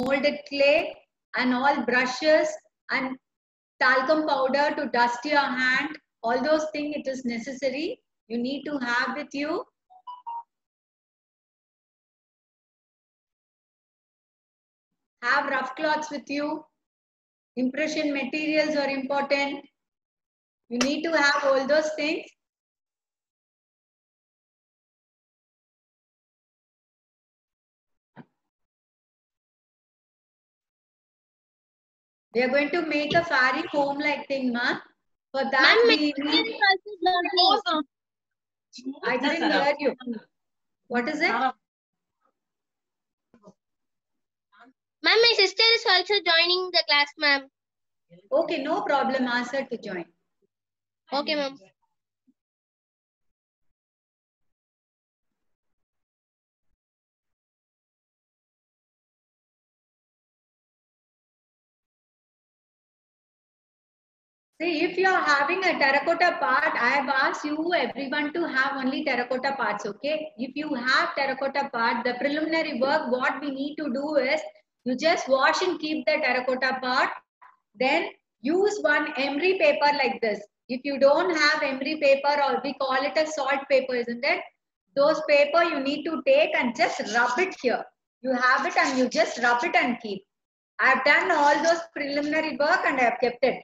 molded clay and all brushes and talcum powder to dust your hand. All those things it is necessary. You need to have with you. Have rough cloths with you. Impression materials are important. You need to have all those things. We are going to make a fairy home-like thing, ma. For that we need. I didn't hear you. What is it? Ma'am, my sister is also joining the class, ma'am. Okay, no problem. Ask her to join. Okay, ma'am. See, if you are having a terracotta part, I have asked you everyone to have only terracotta parts, okay? If you have terracotta part, the preliminary work, what we need to do is, you just wash and keep the terracotta part, then use one emery paper like this. If you don't have emery paper, or we call it a salt paper, isn't it? Those paper you need to take and just rub it here. You have it and you just rub it and keep. I have done all those preliminary work and I have kept it.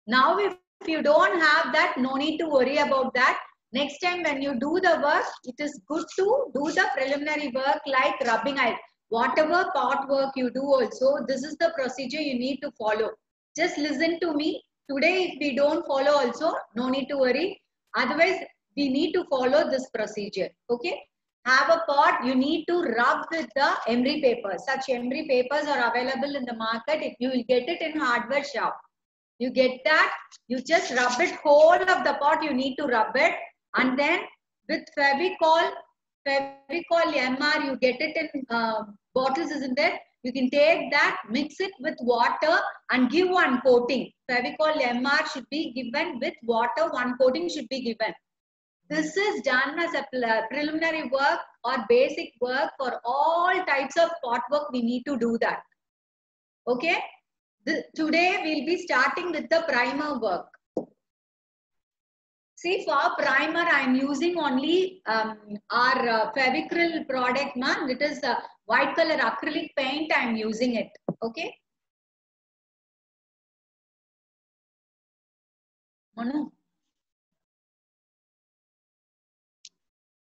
Now, if you don't have that, no need to worry about that. Next time when you do the work, it is good to do the preliminary work like rubbing out. Whatever part work you do also, this is the procedure you need to follow. Just listen to me. Today, if we don't follow also, no need to worry. Otherwise, we need to follow this procedure. Okay? Have a pot, you need to rub with the emery papers. Such emery papers are available in the market. If you will get it in hardware shop. You get that? You just rub it, whole of the pot you need to rub it, and then with Fevicol MR, you get it in bottles, isn't it? You can take that, mix it with water and give one coating. Fevicol MR should be given with water, one coating should be given. This is done as a preliminary work or basic work for all types of pot work. We need to do that. Okay? Today we'll be starting with the primer work. See, for primer I am using only our Fevicryl product, man. It is white color acrylic paint. I am using it. Okay. Manu.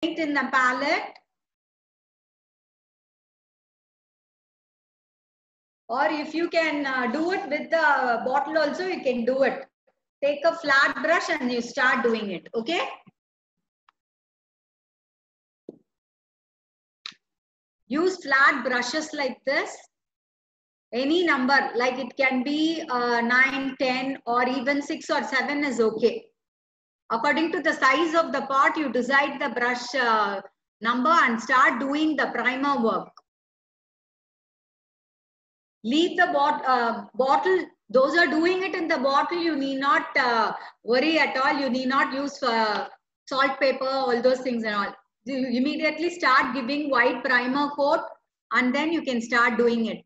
Paint in the palette. Or if you can do it with the bottle also, you can do it. Take a flat brush and you start doing it. Okay. Use flat brushes like this. Any number, like it can be 9, 10 or even 6 or 7 is okay. According to the size of the pot, you decide the brush number and start doing the primer work. Leave the bottle. Those are doing it in the bottle, you need not worry at all. You need not use salt paper, all those things and all. You immediately start giving white primer coat and then you can start doing it.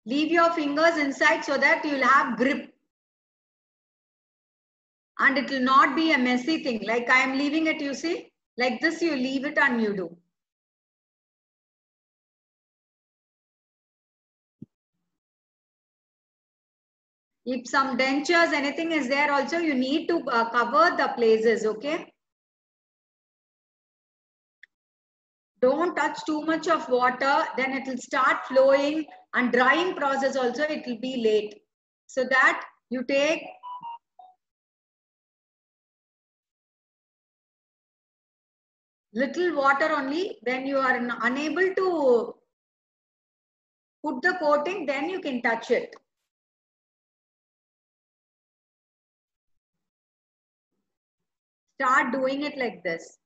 Leave your fingers inside so that you'll have grip. And it will not be a messy thing. Like I am leaving it, you see. Like this, you leave it and you do. If some dentures, anything is there also, you need to cover the places, okay? Don't touch too much of water, then it will start flowing, and drying process also, it will be late. So that you take little water only. When you are unable to put the coating, then you can touch it. Start doing it like this.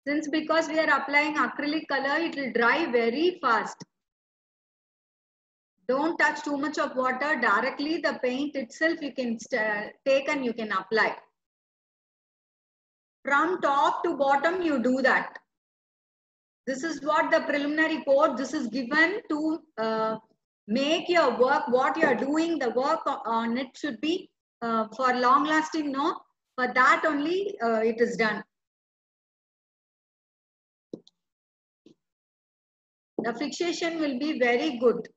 Since because we are applying acrylic color, it will dry very fast. Don't touch too much of water. Directly the paint itself you can take and you can apply. From top to bottom, you do that. This is what the preliminary code, this is given to make your work, what you are doing, the work on it should be for long lasting, no? For that only it is done. The fixation will be very good.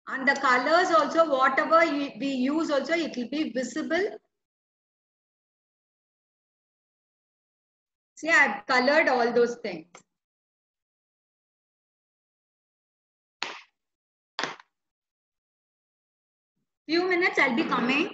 And the colors also, whatever we use also, it will be visible. See, I've colored all those things. Few minutes, I'll be coming.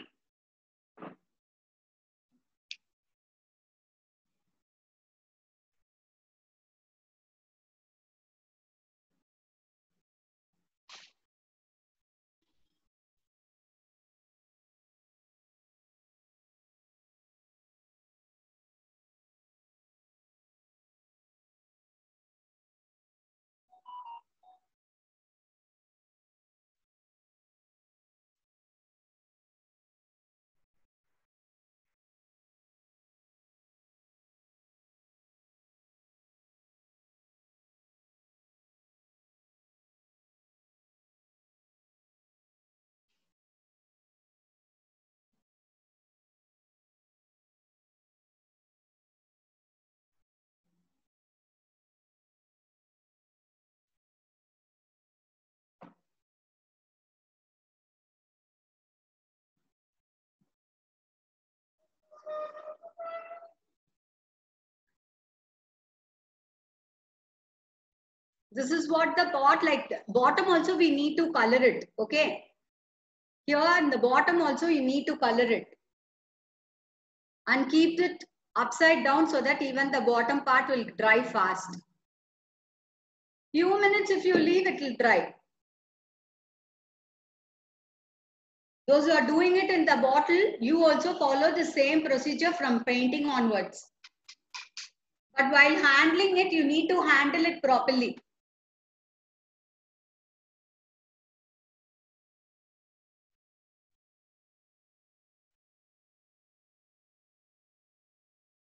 This is what the pot, like bottom also we need to color it, okay? Here in the bottom also you need to color it. And keep it upside down so that even the bottom part will dry fast. Few minutes if you leave, it will dry. Those who are doing it in the bottle, you also follow the same procedure from painting onwards. But while handling it, you need to handle it properly.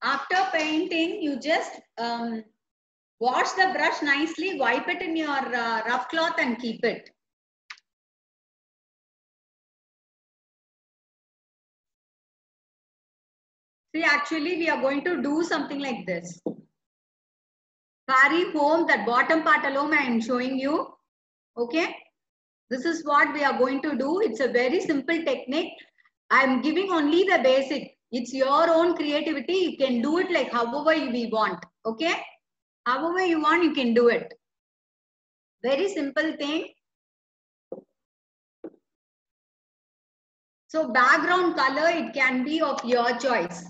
After painting, you just wash the brush nicely, wipe it in your rough cloth and keep it. See, actually, we are going to do something like this. Carry home that bottom part alone I am showing you. Okay. This is what we are going to do. It's a very simple technique. I am giving only the basic. It's your own creativity. You can do it like however we want. Okay. However you want, you can do it. Very simple thing. So background color, it can be of your choice.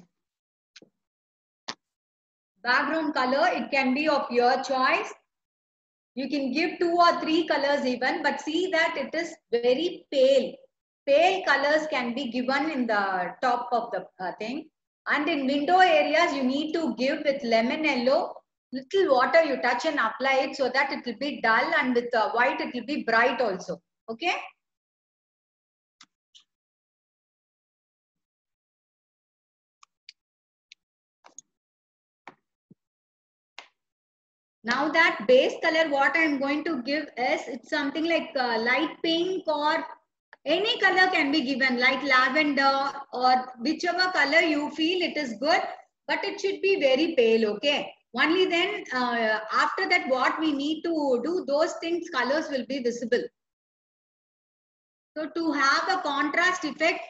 Background color, it can be of your choice. You can give 2 or 3 colors even, but see that it is very pale. Pale colors can be given in the top of the thing. And in window areas, you need to give with lemon yellow. Little water you touch and apply it so that it will be dull, and with white it will be bright also. Okay. Now that base color, what I am going to give is, it's something like light pink or any color can be given, like lavender or whichever color you feel it is good, but it should be very pale, okay? Only then, after that, what we need to do, those things, colors will be visible. So to have a contrast effect,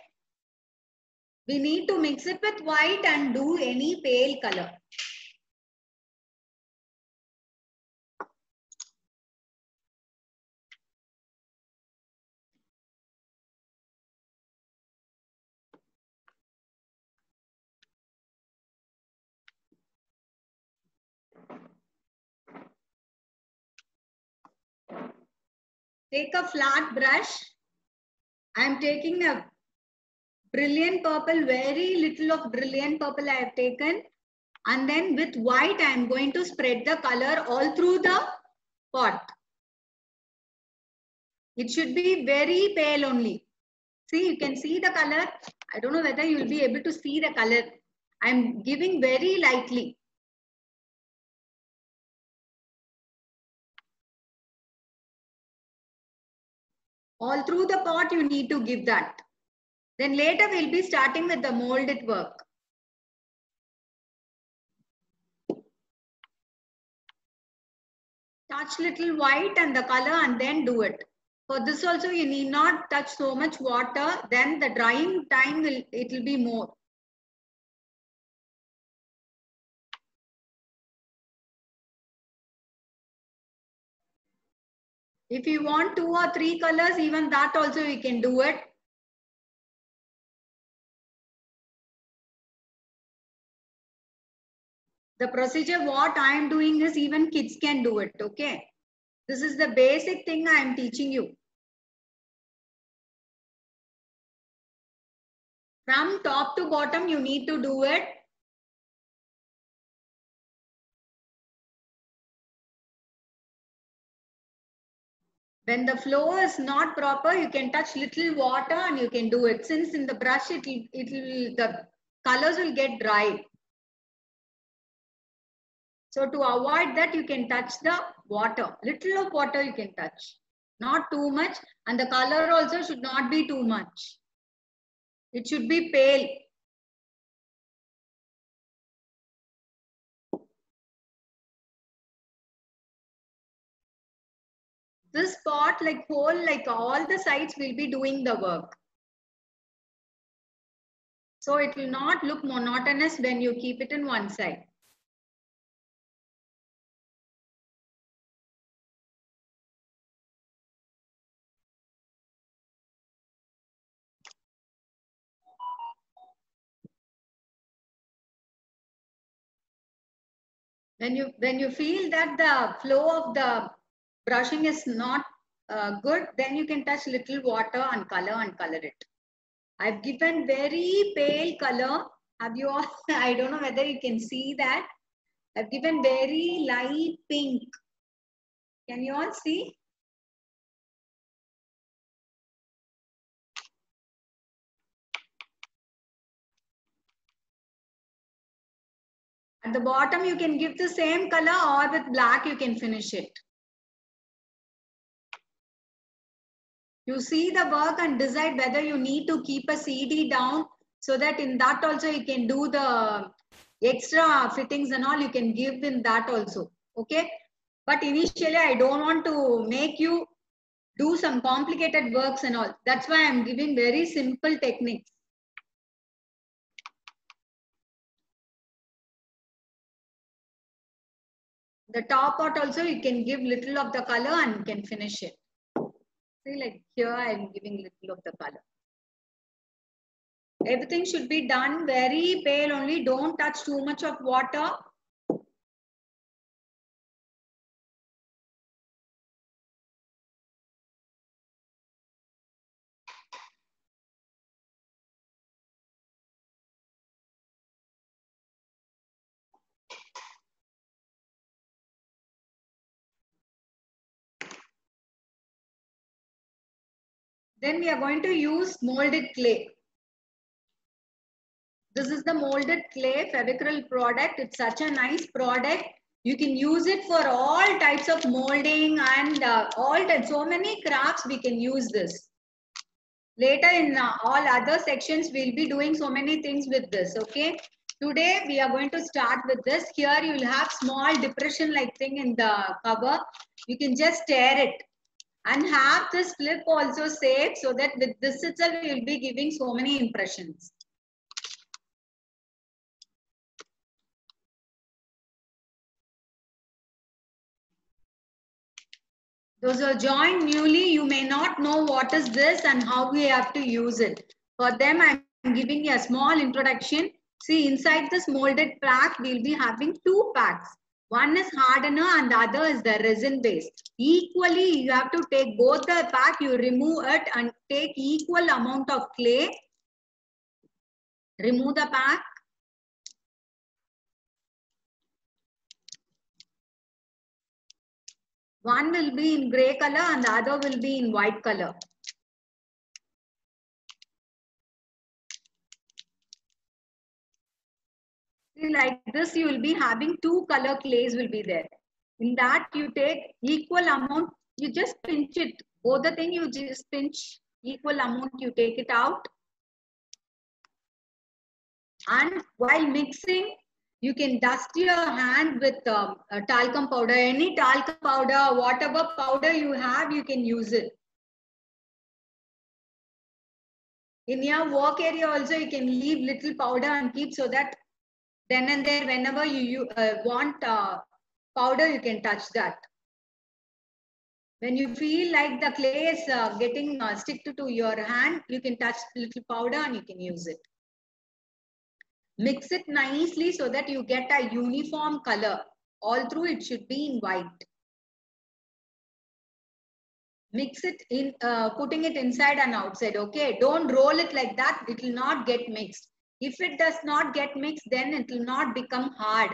we need to mix it with white and do any pale color. Take a flat brush. I am taking a brilliant purple, very little of brilliant purple I have taken. And then with white, I am going to spread the color all through the pot. It should be very pale only. See, you can see the color. I don't know whether you will be able to see the color. I'm giving very lightly. All through the pot, you need to give that. Then later we'll be starting with the molded work. Touch little white and the color and then do it. For this also you need not touch so much water, then the drying time it will be more. If you want 2 or 3 colors, even that also you can do it. The procedure what I am doing is even kids can do it, okay? This is the basic thing I am teaching you. From top to bottom, you need to do it. When the flow is not proper, you can touch little water and you can do it. Since in the brush, the colors will get dry. So to avoid that, you can touch the water. Little of water you can touch. Not too much. And the color also should not be too much. It should be pale. This pot, like whole, like all the sides will be doing the work. So it will not look monotonous when you keep it in one side. When you feel that the flow of the brushing is not good, then you can touch little water and color it. I've given very pale color. Have you all? I don't know whether you can see that. I've given very light pink. Can you all see? At the bottom, you can give the same color or with black, you can finish it. You see the work and decide whether you need to keep a CD down so that in that also you can do the extra fittings and all you can give in that also. Okay. But initially, I don't want to make you do some complicated works and all. That's why I'm giving very simple techniques. The top part also you can give little of the color and you can finish it. See, like here I'm giving little of the color. Everything should be done very pale only. Don't touch too much of water. Then we are going to use molded clay. This is the molded clay Fevicryl product. It's such a nice product. You can use it for all types of molding and so many crafts we can use this. Later in all other sections, we'll be doing so many things with this, okay? Today, we are going to start with this. Here, you will have small depression-like thing in the cover. You can just tear it. And have this flip also safe so that with this itself, you will be giving so many impressions. Those who are joined newly, you may not know what is this and how we have to use it. For them, I'm giving you a small introduction. See, inside this molded pack, we'll be having 2 packs. One is hardener and the other is the resin base. Equally, you have to take both the pack, you remove it and take equal amount of clay. Remove the pack. One will be in gray color and the other will be in white color. See, like this, you will be having 2 color clays will be there. In that, you take equal amount, you just pinch it. Both the thing, you just pinch equal amount, you take it out. And while mixing, you can dust your hand with talcum powder. Any talcum powder, whatever powder you have, you can use it. In your work area also, you can leave little powder and keep so that then and there, whenever you want powder, you can touch that. When you feel like the clay is getting stick to your hand, you can touch little powder and you can use it. Mix it nicely so that you get a uniform color. All through it should be in white. Mix it in, putting it inside and outside, okay? Don't roll it like that, it will not get mixed. If it does not get mixed, then it will not become hard.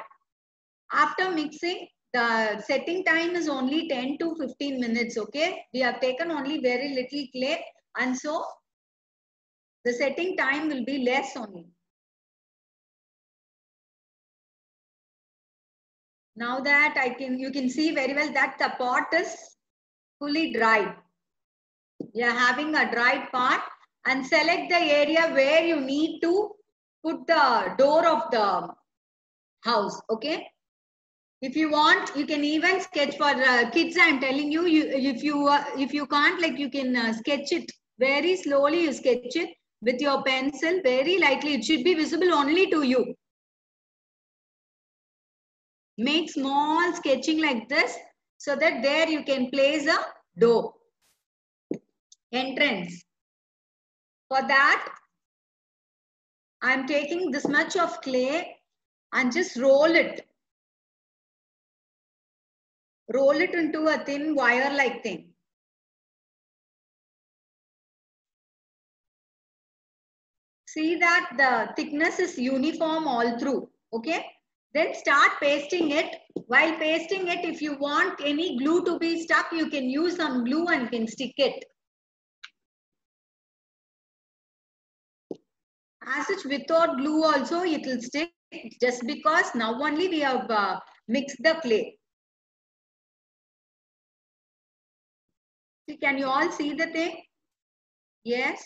After mixing, the setting time is only 10 to 15 minutes, okay? We have taken only very little clay and so the setting time will be less only. Now that you can see very well that the pot is fully dried. We are having a dried part and select the area where you need to put the door of the house, okay? If you want, you can even sketch for kids. I'm telling you, if you can't, like you can sketch it very slowly. You sketch it with your pencil very lightly. It should be visible only to you. Make small sketching like this so that there you can place a door entrance. For that, I'm taking this much of clay and just roll it. Roll it into a thin wire-like thing. See that the thickness is uniform all through, okay? Then start pasting it. While pasting it, if you want any glue to be stuck, you can use some glue and can stick it. As such, without glue also, it will stick just because now only we have mixed the clay. See, can you all see the thing? Yes.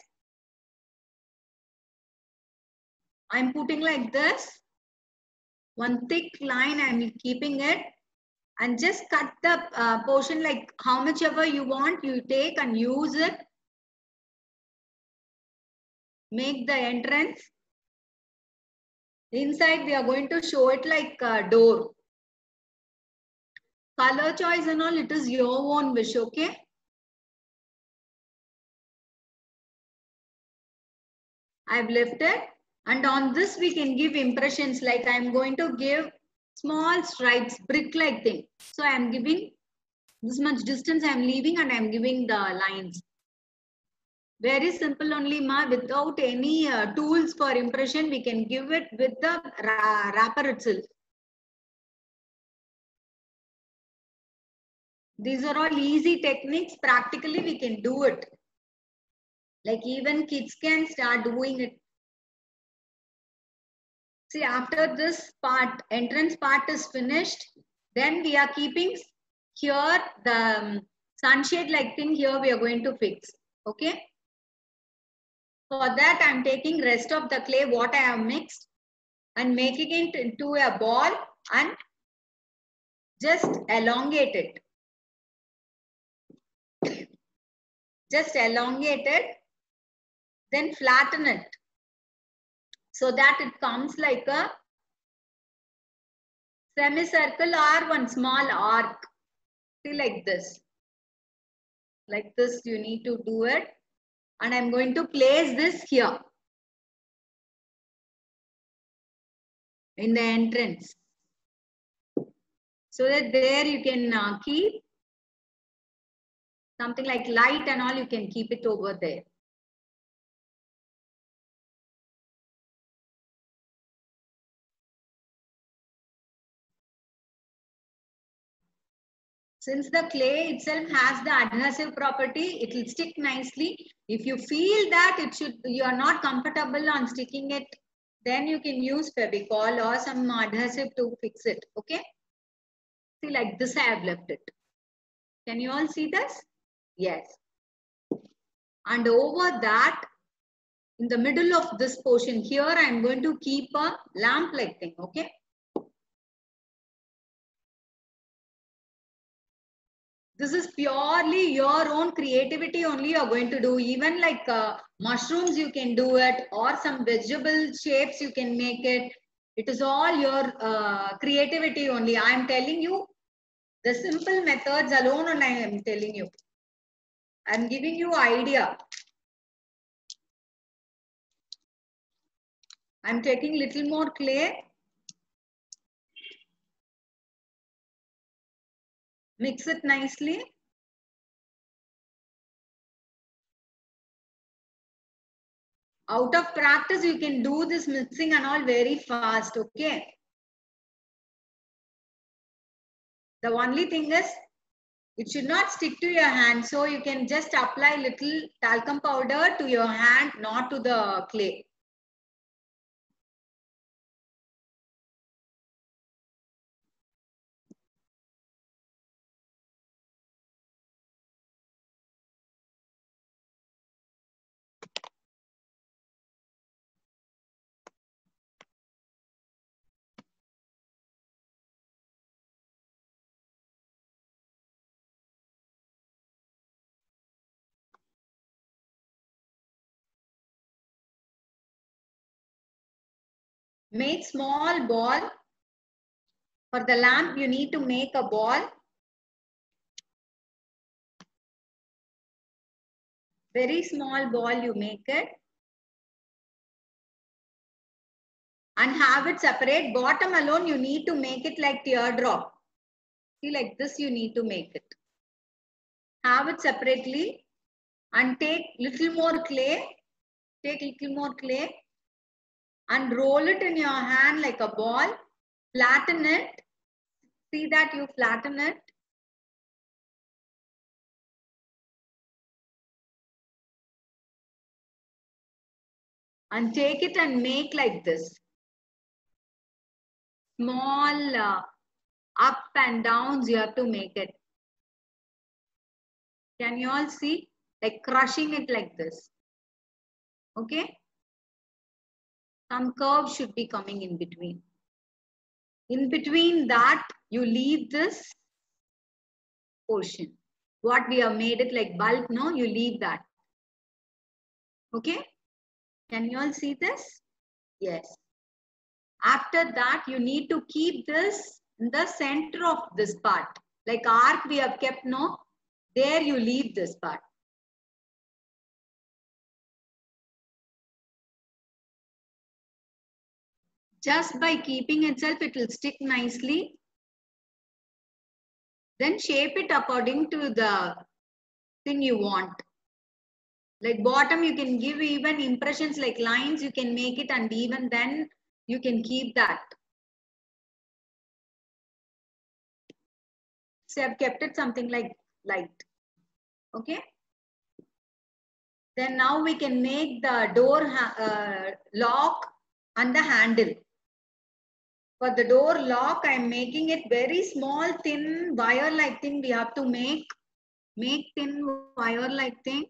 I'm putting like this. One thick line, I'm keeping it. And just cut the portion like how much ever you want, you take and use it. Make the entrance. Inside, we are going to show it like a door. Color choice and all, it is your own wish, okay? I've left it. And on this, we can give impressions like I'm going to give small stripes, brick-like thing. So I'm giving this much distance I'm leaving and I'm giving the lines. Very simple only, ma. Without any tools for impression, we can give it with the wrapper itself. These are all easy techniques. Practically, we can do it. Like even kids can start doing it. See, after this part, entrance part is finished, then we are keeping here the sunshade like thing here we are going to fix. Okay. For that, I'm taking rest of the clay what I have mixed and making it into a ball and just elongate it. Just elongate it, then flatten it so that it comes like a semicircle or one small arc. See, like this. Like this, you need to do it. And I'm going to place this here in the entrance. So that there you can keep something like light and all, you can keep it over there. Since the clay itself has the adhesive property, it will stick nicely. If you feel that you are not comfortable on sticking it Then you can use Fevicol or some adhesive to fix it. Okay. See, like this I have left it. Can you all see this? Yes. And over that, in the middle of this portion here, I am going to keep a lamp-like thing. Okay. This is purely your own creativity only you are going to do. Even like mushrooms you can do it, or some vegetable shapes you can make it. It is all your creativity only. I am telling you the simple methods alone and I am telling you. I am giving you idea. I am taking little more clay. Mix it nicely. Out of practice, you can do this mixing and all very fast, okay? The only thing is, it should not stick to your hand. So you can just apply little talcum powder to your hand, not to the clay. Make small ball. For the lamp, you need to make a ball. Very small ball you make it. And have it separate. Bottom alone, you need to make it like teardrop. See, like this you need to make it. Have it separately. And take little more clay. Take little more clay. And roll it in your hand like a ball. Flatten it. See that you flatten it. And take it and make like this. Small up and downs you have to make it. Can you all see? Like crushing it like this. Okay. Some curve should be coming in between. In between that, you leave this portion. What we have made it like bulb, no? You leave that. Okay. Can you all see this? Yes. After that, you need to keep this in the center of this part. Like arc we have kept, no? There you leave this part. Just by keeping itself, it will stick nicely. Then shape it according to the thing you want. Like bottom, you can give even impressions like lines, you can make it, and even then you can keep that. So I've kept it something like light. Okay. Then now we can make the door lock and the handle. For the door lock, I'm making it very small, thin wire-like thing we have to make. Make thin wire-like thing.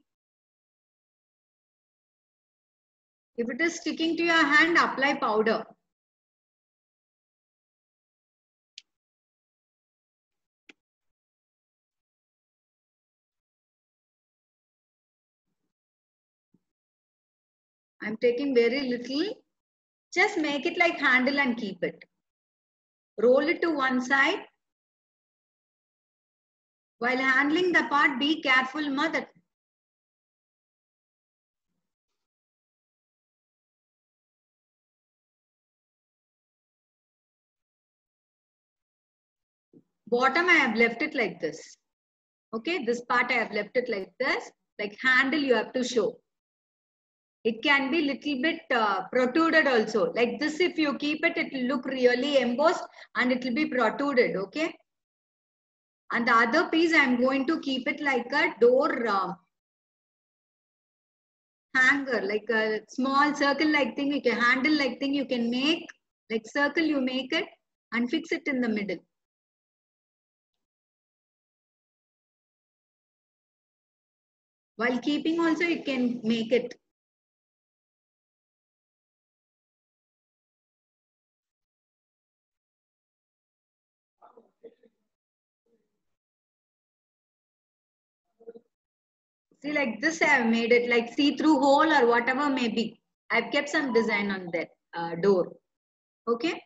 If it is sticking to your hand, apply powder. I'm taking very little. Just make it like handle and keep it. Roll it to one side. While handling the part, be careful, mother. Bottom, I have left it like this. Okay, this part I have left it like this. Like handle, you have to show. It can be little bit protruded also. Like this, if you keep it, it will look really embossed and it will be protruded, okay? And the other piece, I'm going to keep it like a door hanger, like a small circle like thing, you can handle like thing, you can make like circle, you make it and fix it in the middle. While keeping also, you can make it. See, like this, I have made it like see-through hole or whatever may be. I've kept some design on that door. Okay.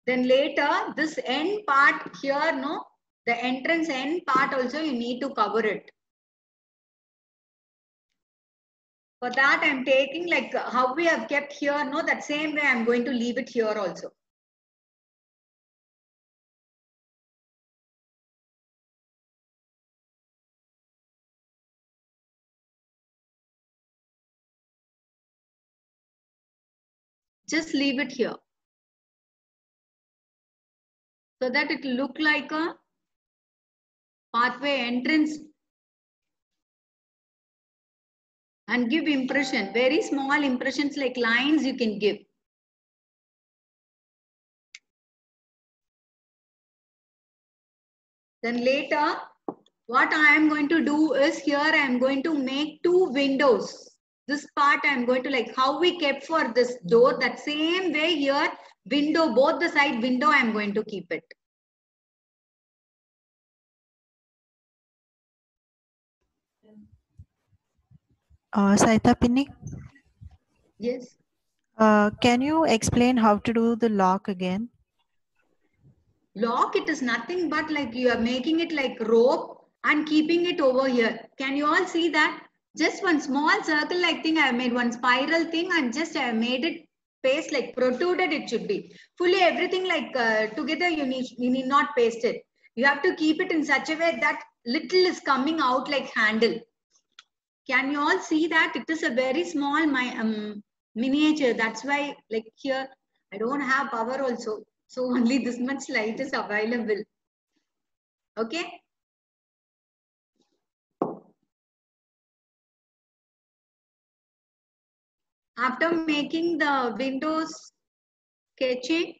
Then later, this end part here, no, the entrance end part also you need to cover it. For that, I'm taking like how we have kept here, no, that same way I'm going to leave it here also. Just leave it here. So that it will look like a pathway entrance and give impression. Very small impressions like lines you can give. Then later, what I am going to do is here I am going to make two windows. This part I am going to like how we kept for this door, that same way here, window, both the side window I am going to keep it. Saita Pinni, Yes. can you explain how to do the lock again? Lock, it is nothing but like you are making it like rope and keeping it over here. Can you all see that? Just one small circle like thing I have made, one spiral thing and just I have made it paste like protruded it should be. Fully everything like together you need not paste it. You have to keep it in such a way that little is coming out like handle. Can you all see that? It is a very small miniature. That's why like here I don't have power also. So only this much light is available. Okay. After making the windows sketching,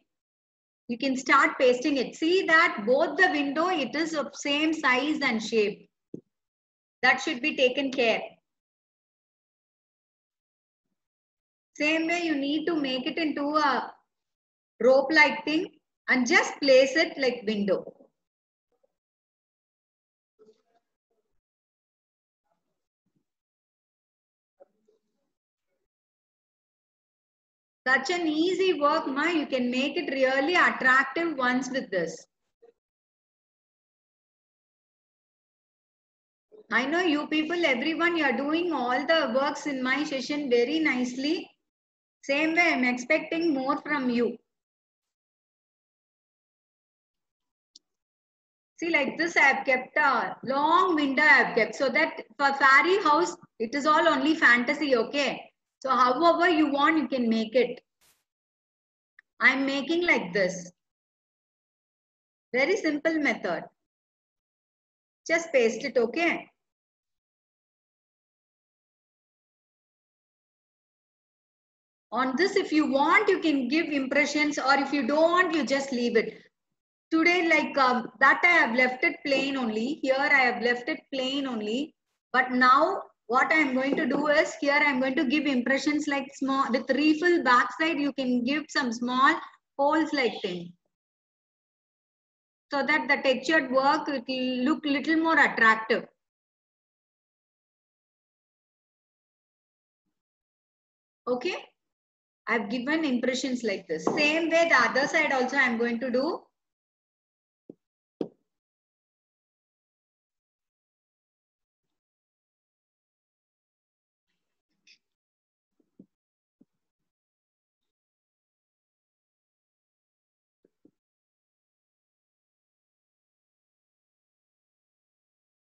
you can start pasting it. See that both the window, it is of same size and shape. That should be taken care. Same way you need to make it into a rope like thing and just place it like window. Such an easy work, ma. You can make it really attractive once with this. I know you people, everyone, you are doing all the works in my session very nicely. Same way, I'm expecting more from you. See, like this, I have kept a long window. I have kept so that for fairy house, it is all only fantasy. Okay. So, however you want, you can make it. I'm making like this. Very simple method. Just paste it. Okay. On this, if you want, you can give impressions, or if you don't want, you just leave it. Today, like that, I have left it plain only. Here, I have left it plain only. But now, what I am going to do is, here I am going to give impressions like small, with refill backside, you can give some small holes like thing. So that the textured work, it will look little more attractive. Okay. I've given impressions like this. Same way, the other side also I'm going to do.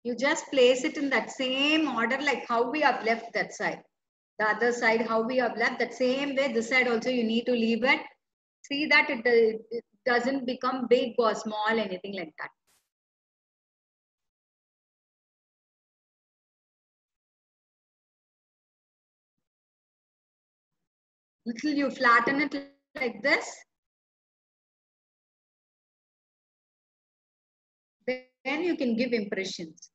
You just place it in that same order like how we have left that side. The other side, how we have left that same way. This side also you need to leave it. See that it doesn't become big or small, anything like that. Little you flatten it like this. Then you can give impressions.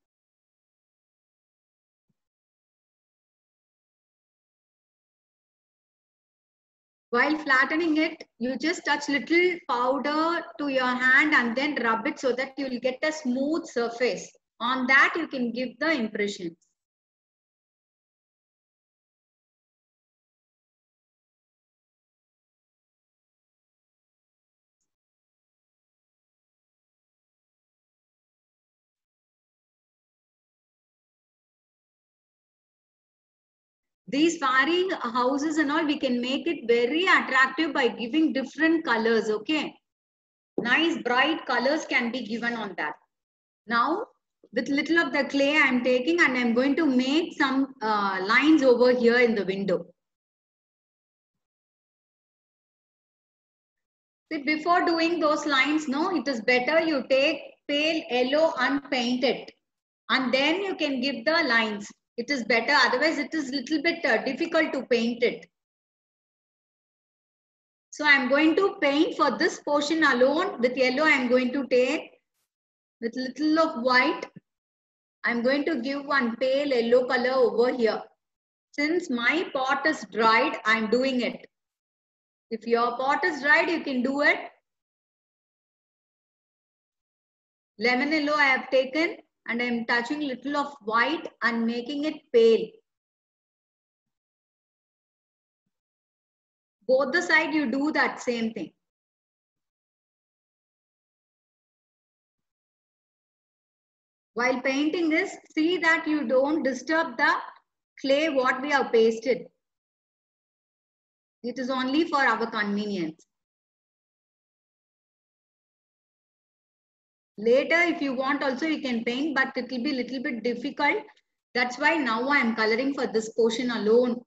While flattening it, you just touch little powder to your hand and then rub it so that you will get a smooth surface. On that, you can give the impressions. These fairy houses and all, we can make it very attractive by giving different colors, okay? Nice bright colors can be given on that. Now, with little of the clay I'm taking and I'm going to make some lines over here in the window. See, before doing those lines, no, it is better you take pale yellow and paint it. And then you can give the lines. It is better, otherwise it is little bit difficult to paint it. So I'm going to paint for this portion alone. With yellow, I'm going to take with little of white. I'm going to give one pale yellow color over here. Since my pot is dried, I'm doing it. If your pot is dried, you can do it. Lemon yellow I have taken and I'm touching little of white and making it pale. Both the side you do that same thing. While painting this, see that you don't disturb the clay what we have pasted. It is only for our convenience. Later, if you want also, you can paint, but it will be a little bit difficult. That's why now I am coloring for this portion alone.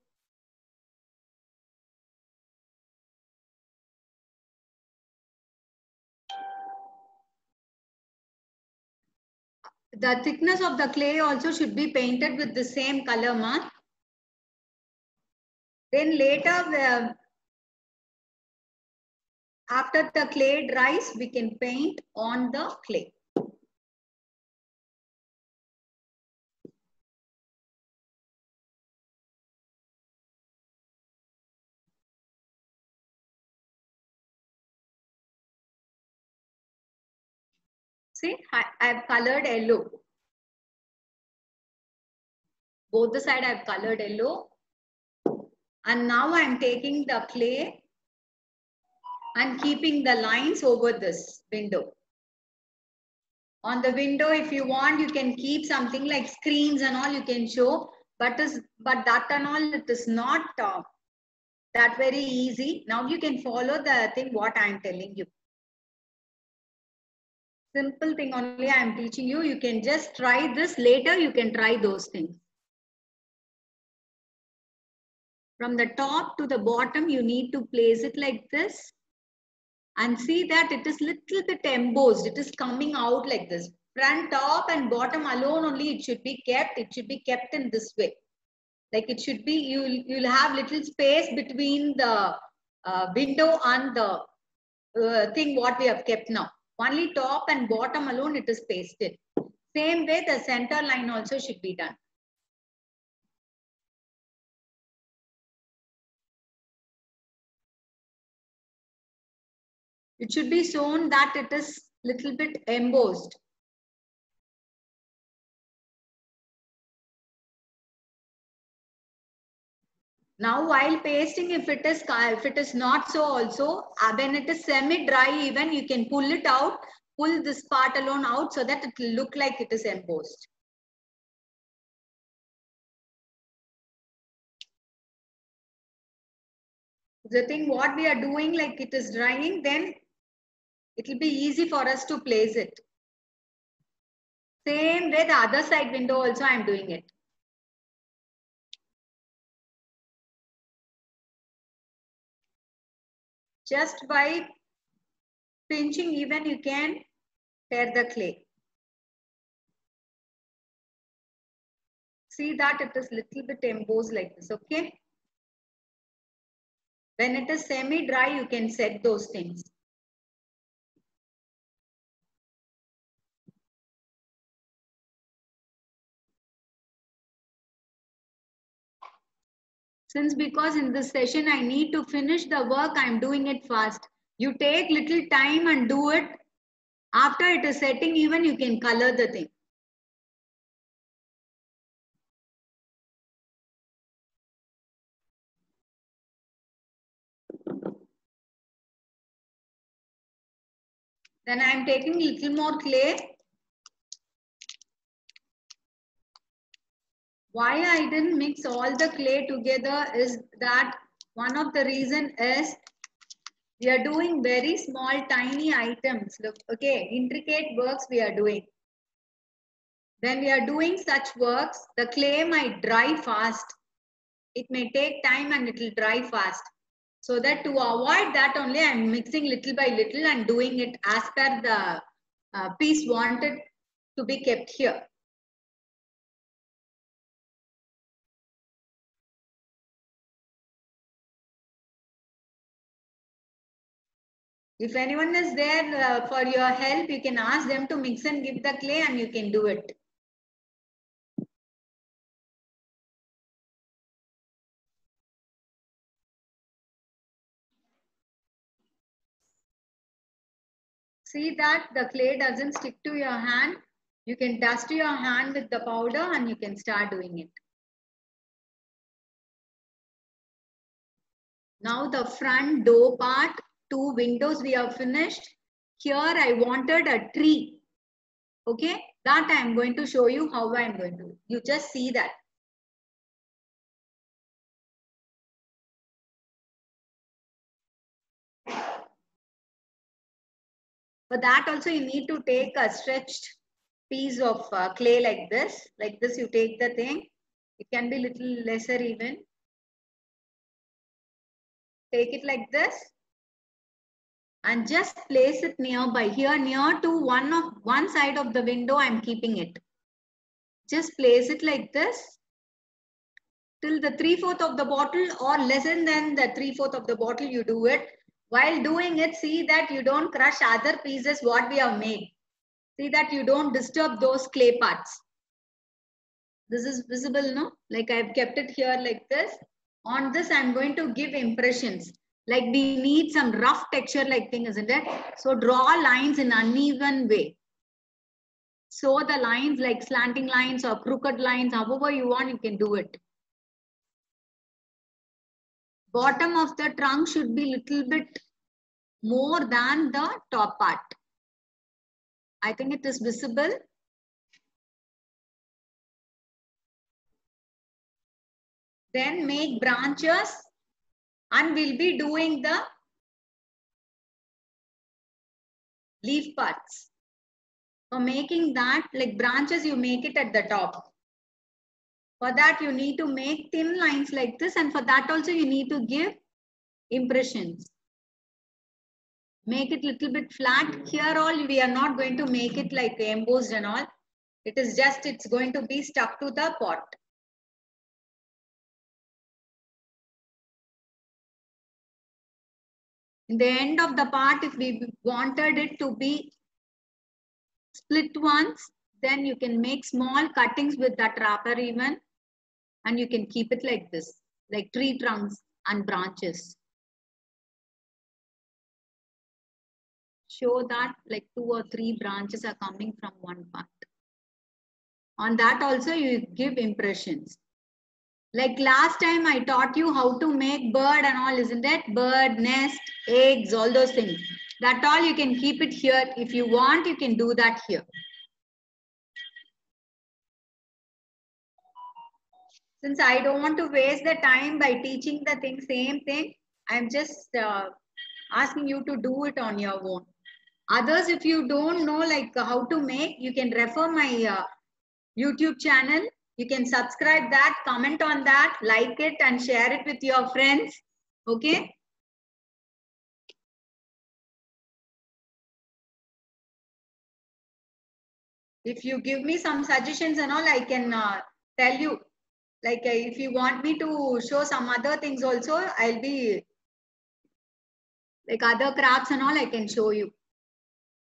The thickness of the clay also should be painted with the same color mark. Then later, after the clay dries, we can paint on the clay. See, I have colored yellow. Both the side I have colored yellow. And now I am taking the clay and keeping the lines over this window. On the window, if you want, you can keep something like screens and all you can show. But that and all, it is not that very easy. Now you can follow the thing what I am telling you. Simple thing only I am teaching you. You can just try this. Later, you can try those things. From the top to the bottom, you need to place it like this. And see that it is little bit embossed. It is coming out like this. Front, top and bottom alone only it should be kept. It should be kept in this way. Like it should be, you'll have little space between the window and the thing what we have kept now. Only top and bottom alone it is pasted. Same way the center line also should be done. It should be shown that it is little bit embossed. Now while pasting, if it is not so also, when it is semi-dry even, you can pull it out, pull this part alone out so that it will look like it is embossed. The thing what we are doing, like it is drying, then it will be easy for us to place it. Same way the other side window also I am doing it. Just by pinching even you can tear the clay. See that it is little bit embossed like this, okay? When it is semi-dry, you can set those things. Because in this session, I need to finish the work, I'm doing it fast. You take little time and do it. After it is setting, even you can color the thing. Then I'm taking little more clay. Why I didn't mix all the clay together is that one of the reason is we are doing very small, tiny items. Look, okay, intricate works we are doing. When we are doing such works, the clay might dry fast. It may take time and it will dry fast. So that to avoid that only, I am mixing little by little and doing it as per the piece wanted to be kept here. If anyone is there for your help, you can ask them to mix and give the clay and you can do it. See that the clay doesn't stick to your hand. You can dust your hand with the powder and you can start doing it. Now the front door part, 2 windows we have finished. Here I wanted a tree. Okay, that I am going to show you how I am going to. You just see that. For that also you need to take a stretched piece of clay like this. Like this you take the thing. It can be little lesser even. Take it like this. And just place it nearby. Here near to one side of the window I am keeping it. Just place it like this. Till the 3/4 of the bottle or less than the 3/4 of the bottle you do it. While doing it, see that you don't crush other pieces what we have made. See that you don't disturb those clay parts. This is visible, no? Like I've kept it here like this. On this, I'm going to give impressions. Like we need some rough texture like thing, isn't it? So draw lines in uneven way. So the lines like slanting lines or crooked lines, however you want, you can do it. Bottom of the trunk should be little bit more than the top part. I think it is visible. Then make branches and we'll be doing the leaf parts. For making that, like branches, you make it at the top. For that, you need to make thin lines like this, and for that also you need to give impressions. Make it little bit flat. Here all we are not going to make it like embossed and all. It is just, it's going to be stuck to the pot. In the end of the part, if we wanted it to be split once, then you can make small cuttings with that wrapper even, and you can keep it like this, like tree trunks and branches. Show that like 2 or 3 branches are coming from one part. On that also you give impressions. Like last time I taught you how to make bird and all, isn't it? Bird, nest, eggs, all those things. That all you can keep it here. If you want, you can do that here. Since I don't want to waste the time by teaching the thing, same thing, I'm just asking you to do it on your own. Others, if you don't know like how to make, you can refer my YouTube channel. You can subscribe that, comment on that, like it and share it with your friends. Okay. If you give me some suggestions and all, I can tell you. Like if you want me to show some other things also, I'll be Like other crafts and all, I can show you.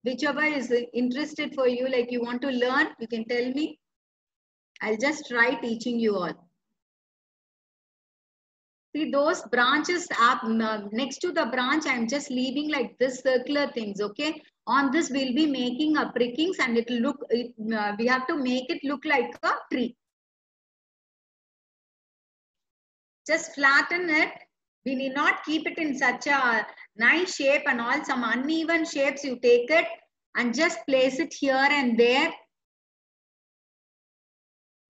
Whichever is interested for you, like you want to learn, you can tell me. I'll just try teaching you all. See those branches up next to the branch, I'm just leaving like this circular things, okay? On this, we'll be making a prickings and it'll look, we have to make it look like a tree. Just flatten it. We need not keep it in such a nice shape and all. Some uneven shapes, you take it and just place it here and there.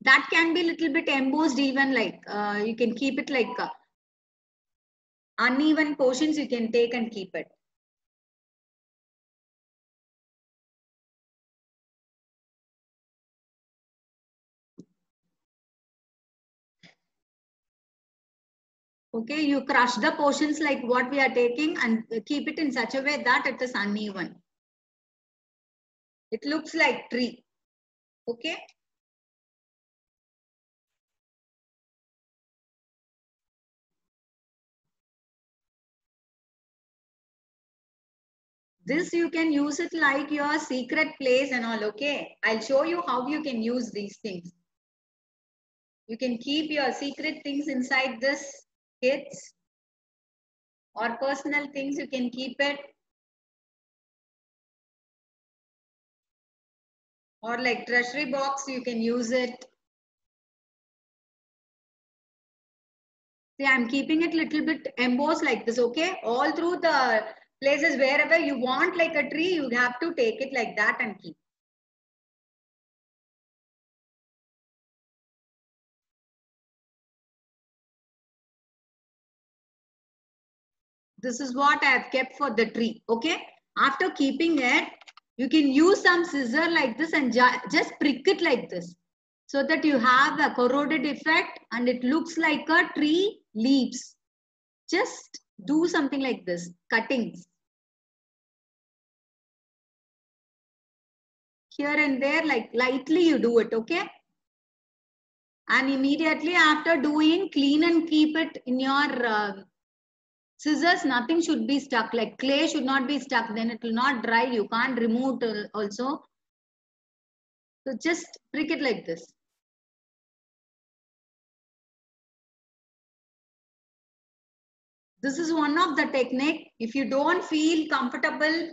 That can be a little bit embossed even, like you can keep it like uneven portions you can take and keep it. Okay, you crush the portions like what we are taking and keep it in such a way that it is uneven. It looks like tree. Okay. This you can use it like your secret place and all, okay? I'll show you how you can use these things. You can keep your secret things inside this kits or personal things, you can keep it. Or like treasury box, you can use it. See, I'm keeping it little bit embossed like this, okay? All through the places wherever you want like a tree, you have to take it like that and keep. This is what I have kept for the tree, okay? After keeping it, you can use some scissor like this and just prick it like this so that you have a corroded effect and it looks like a tree leaves. Just do something like this, cuttings. Here and there, like lightly you do it, okay? And immediately after doing, clean and keep it in your scissors. Nothing should be stuck, like clay should not be stuck, then it will not dry. You can't remove it also. So just prick it like this. This is one of the technique. If you don't feel comfortable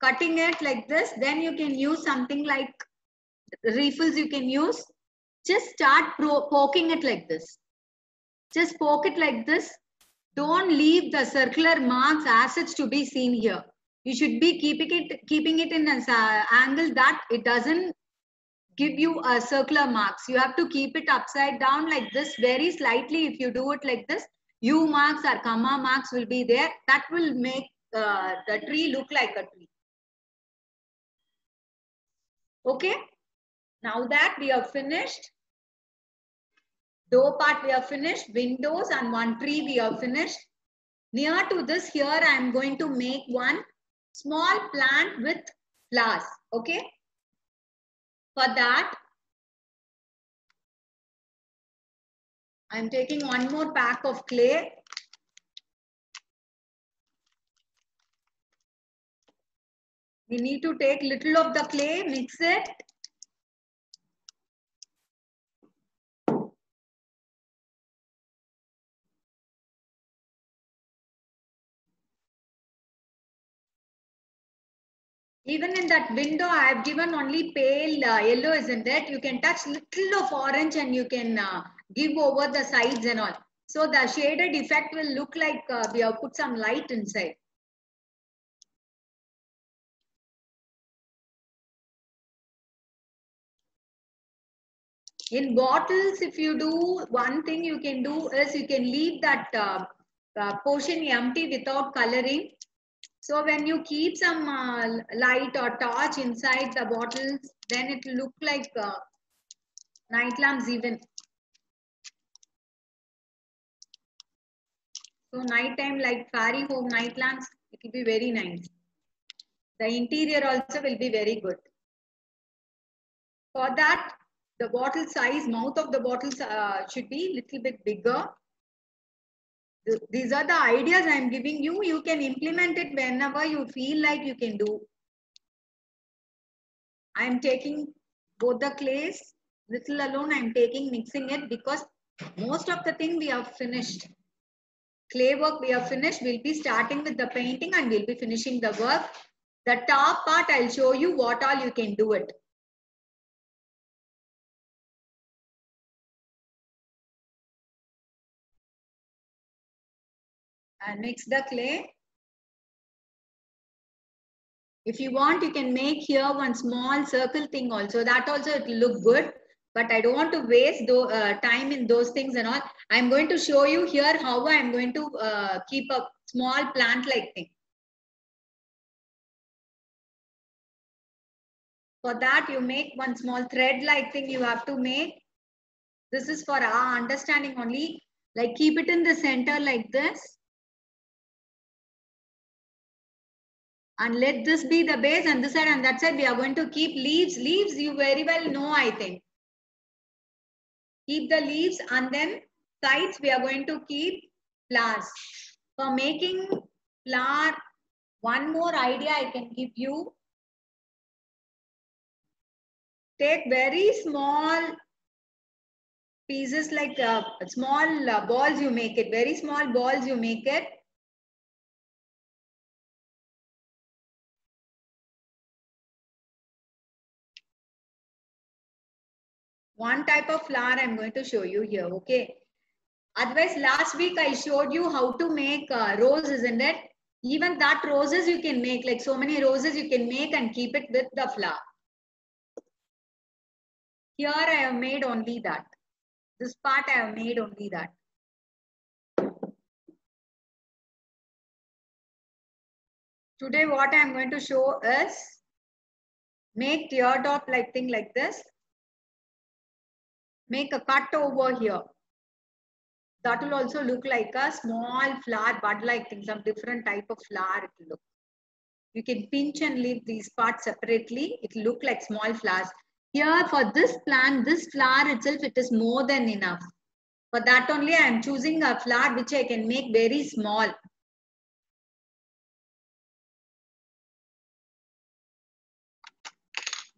cutting it like this, then you can use something like refills you can use. Just start poking it like this. Just poke it like this. Don't leave the circular marks as such to be seen here. You should be keeping it in an angle that it doesn't give you a circular marks. You have to keep it upside down like this very slightly. If you do it like this, U marks or comma marks will be there. That will make the tree look like a tree. Okay. Now that we have finished, door part we have finished, windows and one tree we have finished. Near to this here, I am going to make one small plant with flowers. Okay. For that, I am taking one more pack of clay. We need to take little of the clay, mix it. Even in that window, I have given only pale yellow, isn't it? You can touch little of orange and you can give over the sides and all. So the shaded effect will look like we have put some light inside. In bottles, if you do, one thing you can do is you can leave that portion empty without coloring. So when you keep some light or torch inside the bottles, then it will look like night lamps even. So night time, like fairy home night lamps, it will be very nice. The interior also will be very good. For that, the bottle size, mouth of the bottles should be little bit bigger. These are the ideas I am giving you. You can implement it whenever you feel like you can do. I am taking both the clays, little alone I am taking, mixing it, because most of the thing we have finished. Clay work we have finished. We'll be starting with the painting and we'll be finishing the work. The top part I'll show you what all you can do it. And mix the clay. If you want, you can make here one small circle thing also. That also it will look good. But I don't want to waste time in those things and all. I'm going to show you here how I'm going to keep a small plant-like thing. For that, you make one small thread-like thing you have to make. This is for our understanding only. Like keep it in the center like this. And let this be the base, and this side and that side we are going to keep leaves. Leaves you very well know, I think. Keep the leaves, and then sides we are going to keep flowers. For making flower, one more idea I can give you. Take very small pieces like small balls you make it. Very small balls you make it. One type of flower I'm going to show you here, okay? Otherwise, last week I showed you how to make roses, isn't it? Even that roses you can make, like so many roses you can make and keep it with the flower. Here I have made only that. This part I have made only that. Today what I am going to show is make teardrop like thing like this. Make a cut over here. That will also look like a small flower bud like thing, some different type of flower it will look. You can pinch and leave these parts separately. It will look like small flowers. Here for this plant, this flower itself, it is more than enough. For that only I am choosing a flower which I can make very small.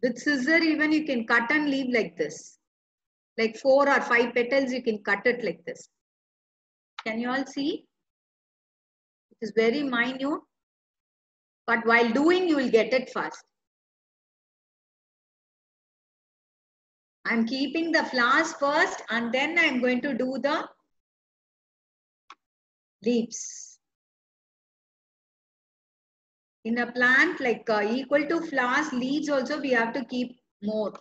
With scissor even you can cut and leave like this. Like 4 or 5 petals you can cut it like this. Can you all see? It is very minute. But while doing you will get it fast. I'm keeping the flowers first and then I'm going to do the leaves. In a plant like equal to flowers, leaves also we have to keep more.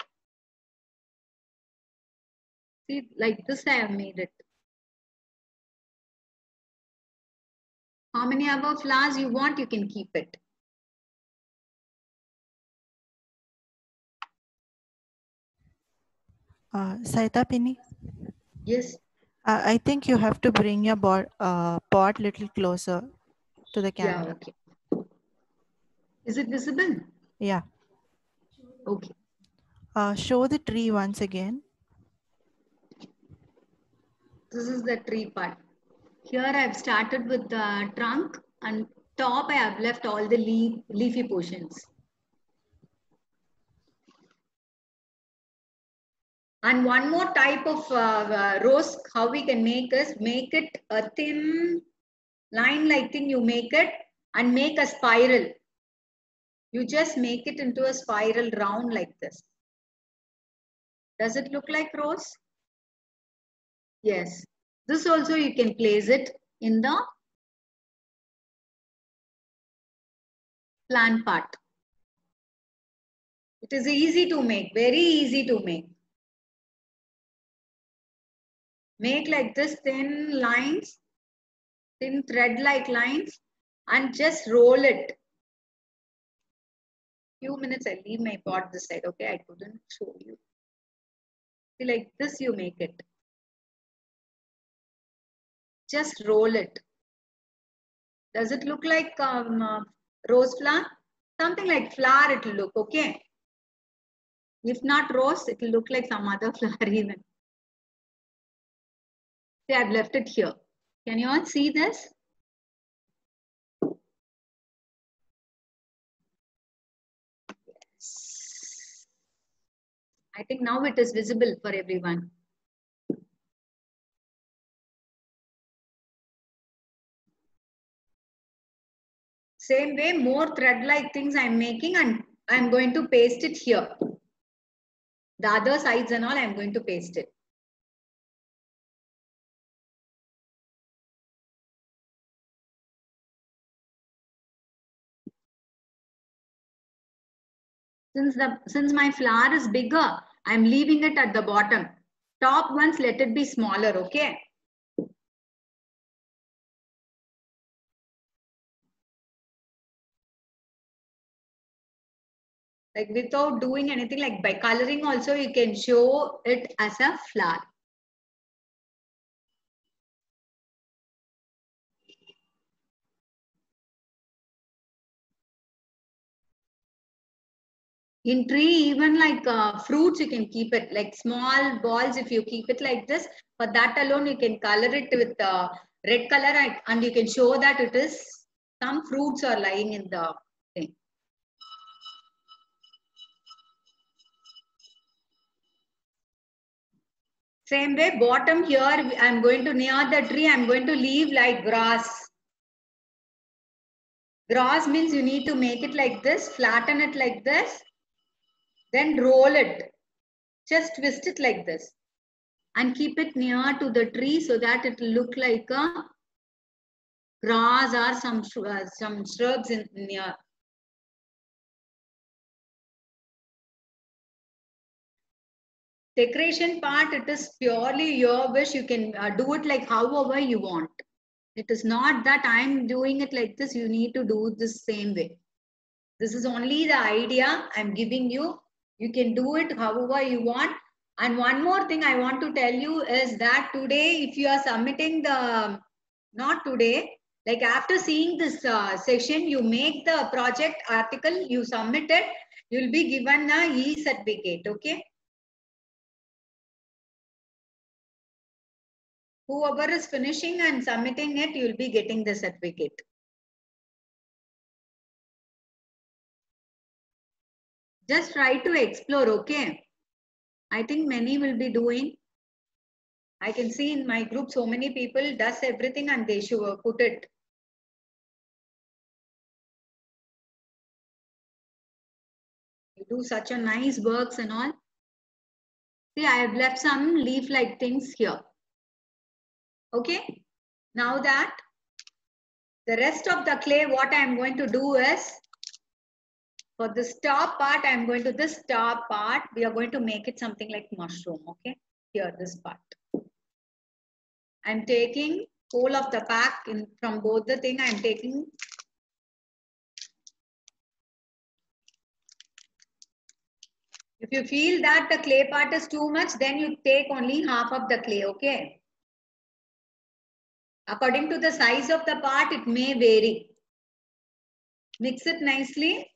See, like this I have made it. How many other flowers you want, you can keep it. Saita Pini, Yes. I think you have to bring your pot little closer to the camera. Yeah, okay. Is it visible? Yeah. Okay. Show the tree once again. This is the tree part. Here I have started with the trunk and top I have left all the leafy portions. And one more type of rose, how we can make is make it a thin line like thing, you make it and make a spiral. You just make it into a spiral round like this. Does it look like rose? Yes. This also you can place it in the plant part. It is easy to make, very easy to make. Make like this thin lines, thin thread-like lines and just roll it. Few minutes, I'll leave my pot this side, okay? I couldn't show you. See, like this you make it. Just roll it. Does it look like rose flower? Something like flower it will look, okay? If not rose, it will look like some other flower even. See, I've left it here. Can you all see this? I think now it is visible for everyone. Same way, more thread-like things I'm making and I'm going to paste it here. The other sides and all, I'm going to paste it. Since my flower is bigger, I'm leaving it at the bottom. Top ones, let it be smaller, okay? Like without doing anything, like by coloring also, you can show it as a flower. In tree, even like fruits, you can keep it like small balls. If you keep it like this, for that alone, you can color it with red color and you can show that it is some fruits are lying in the thing. Same way, bottom here, I'm going to near the tree, I'm going to leave like grass. Grass means you need to make it like this, flatten it like this, then roll it. Just twist it like this and keep it near to the tree so that it will look like a grass or some shrubs in near. Decoration part, it is purely your wish. You can do it like however you want. It is not that I'm doing it like this. You need to do this same way. This is only the idea I'm giving you. You can do it however you want. And one more thing I want to tell you is that today, if you are submitting not today, like after seeing this session, you make the project article, you submit it, you'll be given a e-certificate, okay? Whoever is finishing and submitting it, you'll be getting the certificate. Just try to explore, okay? I think many will be doing. I can see in my group so many people does everything and they should put it. You do such a nice works and all. See, I have left some leaf-like things here. Okay. Now that the rest of the clay, what I am going to do is, for this top part, I am going to this top part, we are going to make it something like mushroom. Okay. Here, this part. I'm taking whole of the pack from both the thing. I'm taking if you feel that the clay part is too much, then you take only half of the clay, okay? According to the size of the part, it may vary. Mix it nicely.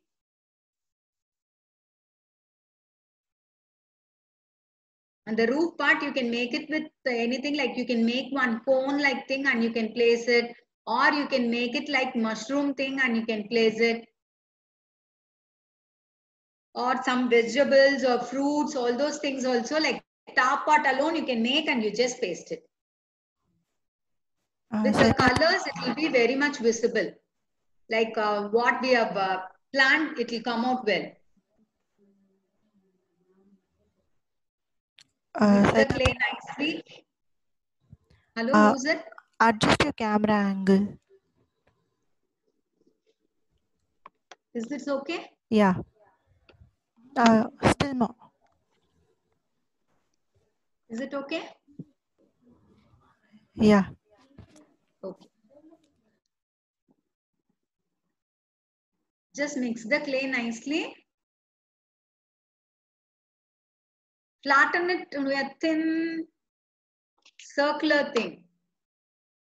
And the roof part, you can make it with anything, like you can make one cone like thing and you can place it, or you can make it like mushroom thing and you can place it, or some vegetables or fruits, all those things also, like top part alone you can make and you just paste it. With the colors, it will be very much visible. Like what we have planned, it will come out well. Mix the clay nicely. Hello, who's it? Adjust your camera angle. Is this okay? Yeah. Still more. Is it okay? Yeah. Okay. Just mix the clay nicely. Flatten it to a thin circular thing.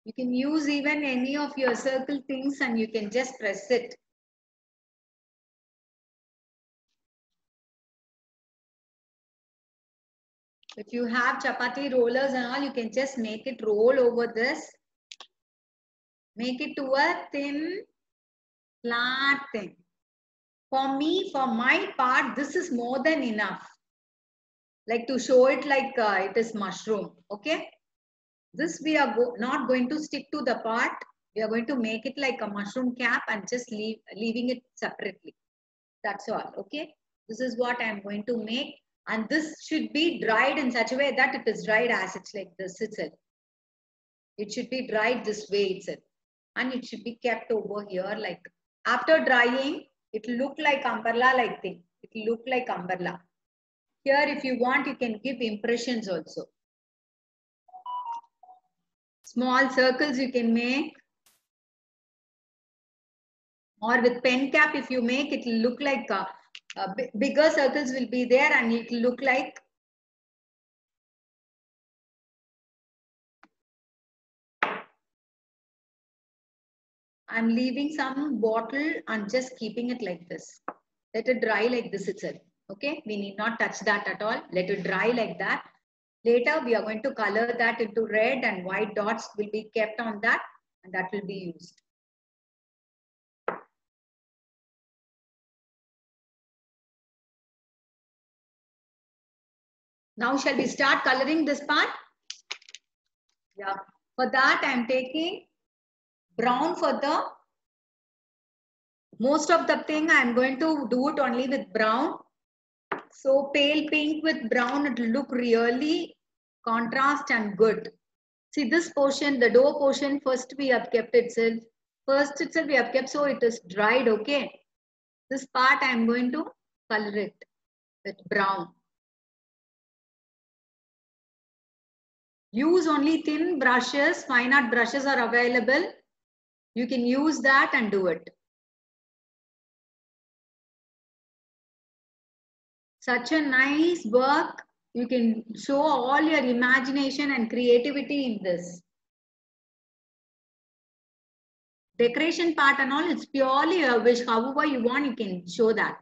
You can use even any of your circle things and you can just press it. If you have chapati rollers and all, you can just make it roll over this Make it to a thin, flat thing. For me, for my part, this is more than enough. Like to show it like it is mushroom. Okay. This we are not going to stick to the part. We are going to make it like a mushroom cap and just leaving it separately. That's all. Okay. This is what I am going to make. And this should be dried in such a way that it is dried as it's like this itself. It should be dried this way itself. And it should be kept over here like after drying, it will look like umbrella like thing. It will look like umbrella. Here, if you want, you can give impressions also. Small circles you can make. Or with pen cap, if you make, it will look like bigger circles will be there and it will look like I'm leaving some bottle and just keeping it like this. Let it dry like this itself. Okay, we need not touch that at all. Let it dry like that. Later, we are going to color that into red and white dots will be kept on that and that will be used. Now, shall we start coloring this part? Yeah. For that, I am taking brown for the most of the thing. I am going to do it only with brown. So pale pink with brown, it will look really contrast and good. See this portion, the dough portion, first we have kept itself. First itself we have kept so it is dried, okay. This part I am going to color it with brown. Use only thin brushes, fine art brushes are available. You can use that and do it. Such a nice work. You can show all your imagination and creativity in this. Decoration part and all, it's purely a wish. However you want, you can show that.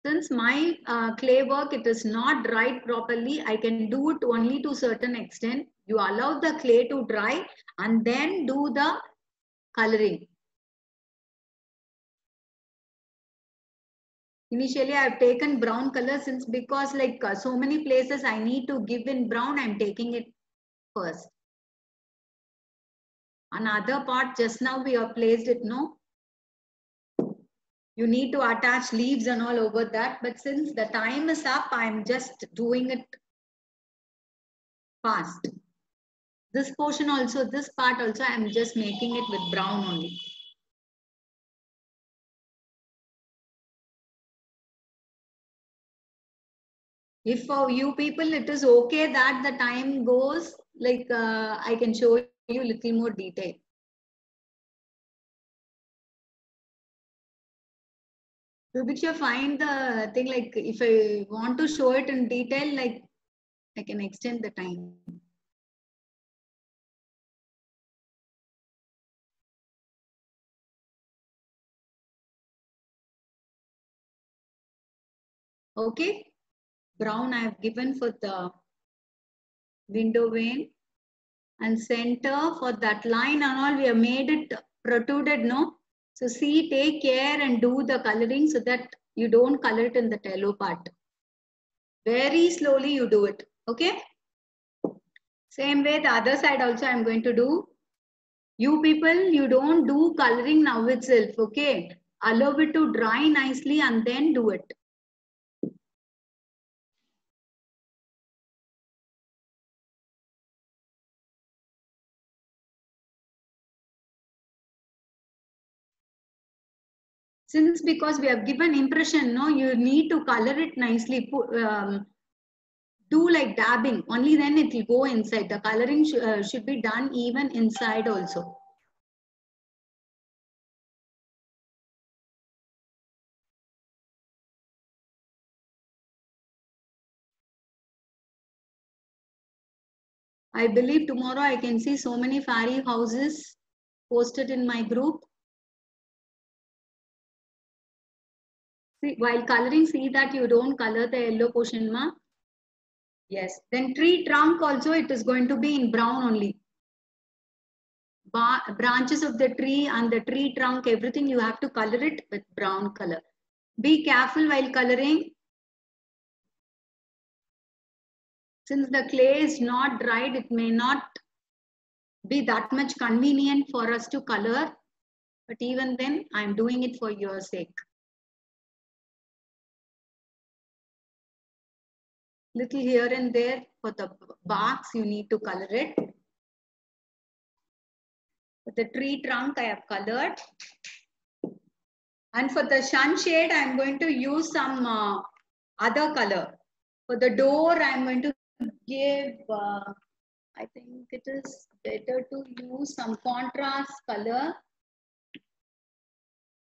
Since my clay work, it is not dried properly, I can do it only to a certain extent. You allow the clay to dry and then do the coloring. Initially, I have taken brown color since because like so many places I need to give in brown, I'm taking it first. Another part just now we have placed it, no? You need to attach leaves and all over that. But since the time is up, I'm just doing it fast. This portion also, this part also, I'm just making it with brown only. If for you people, it is okay that the time goes, like I can show you a little more detail. Rubiksha, find the thing like if I want to show it in detail, like I can extend the time. Okay, brown I have given for the window pane and center for that line and all we have made it protruded, no? So see, take care and do the coloring so that you don't color it in the yellow part. Very slowly you do it, okay? Same way the other side also I'm going to do. You people, you don't do coloring now itself, okay? Allow it to dry nicely and then do it. Since because we have given impression, no, you need to color it nicely. Do like dabbing, only then it will go inside. The coloring should be done even inside also. I believe tomorrow I can see so many fairy houses posted in my group. See, while coloring, see that you don't color the yellow portion, ma. Yes. Then tree trunk also, it is going to be in brown only. branches of the tree and the tree trunk, everything you have to color it with brown color. Be careful while coloring. Since the clay is not dried, it may not be that much convenient for us to color. But even then, I'm doing it for your sake. Little here and there for the barks, you need to color it. For the tree trunk, I have colored. And for the sunshade, I'm going to use some other color. For the door, I'm going to give, I think it is better to use some contrast color.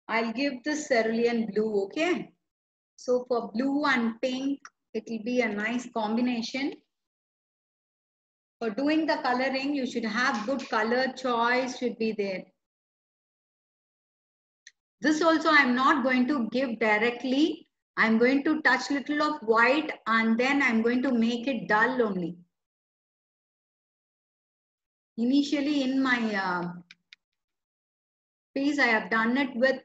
I'll give this cerulean blue, okay? So for blue and pink, it will be a nice combination. For doing the coloring, you should have good color choice should be there. This also I'm not going to give directly. I'm going to touch little of white and then I'm going to make it dull only. Initially in my piece, I have done it with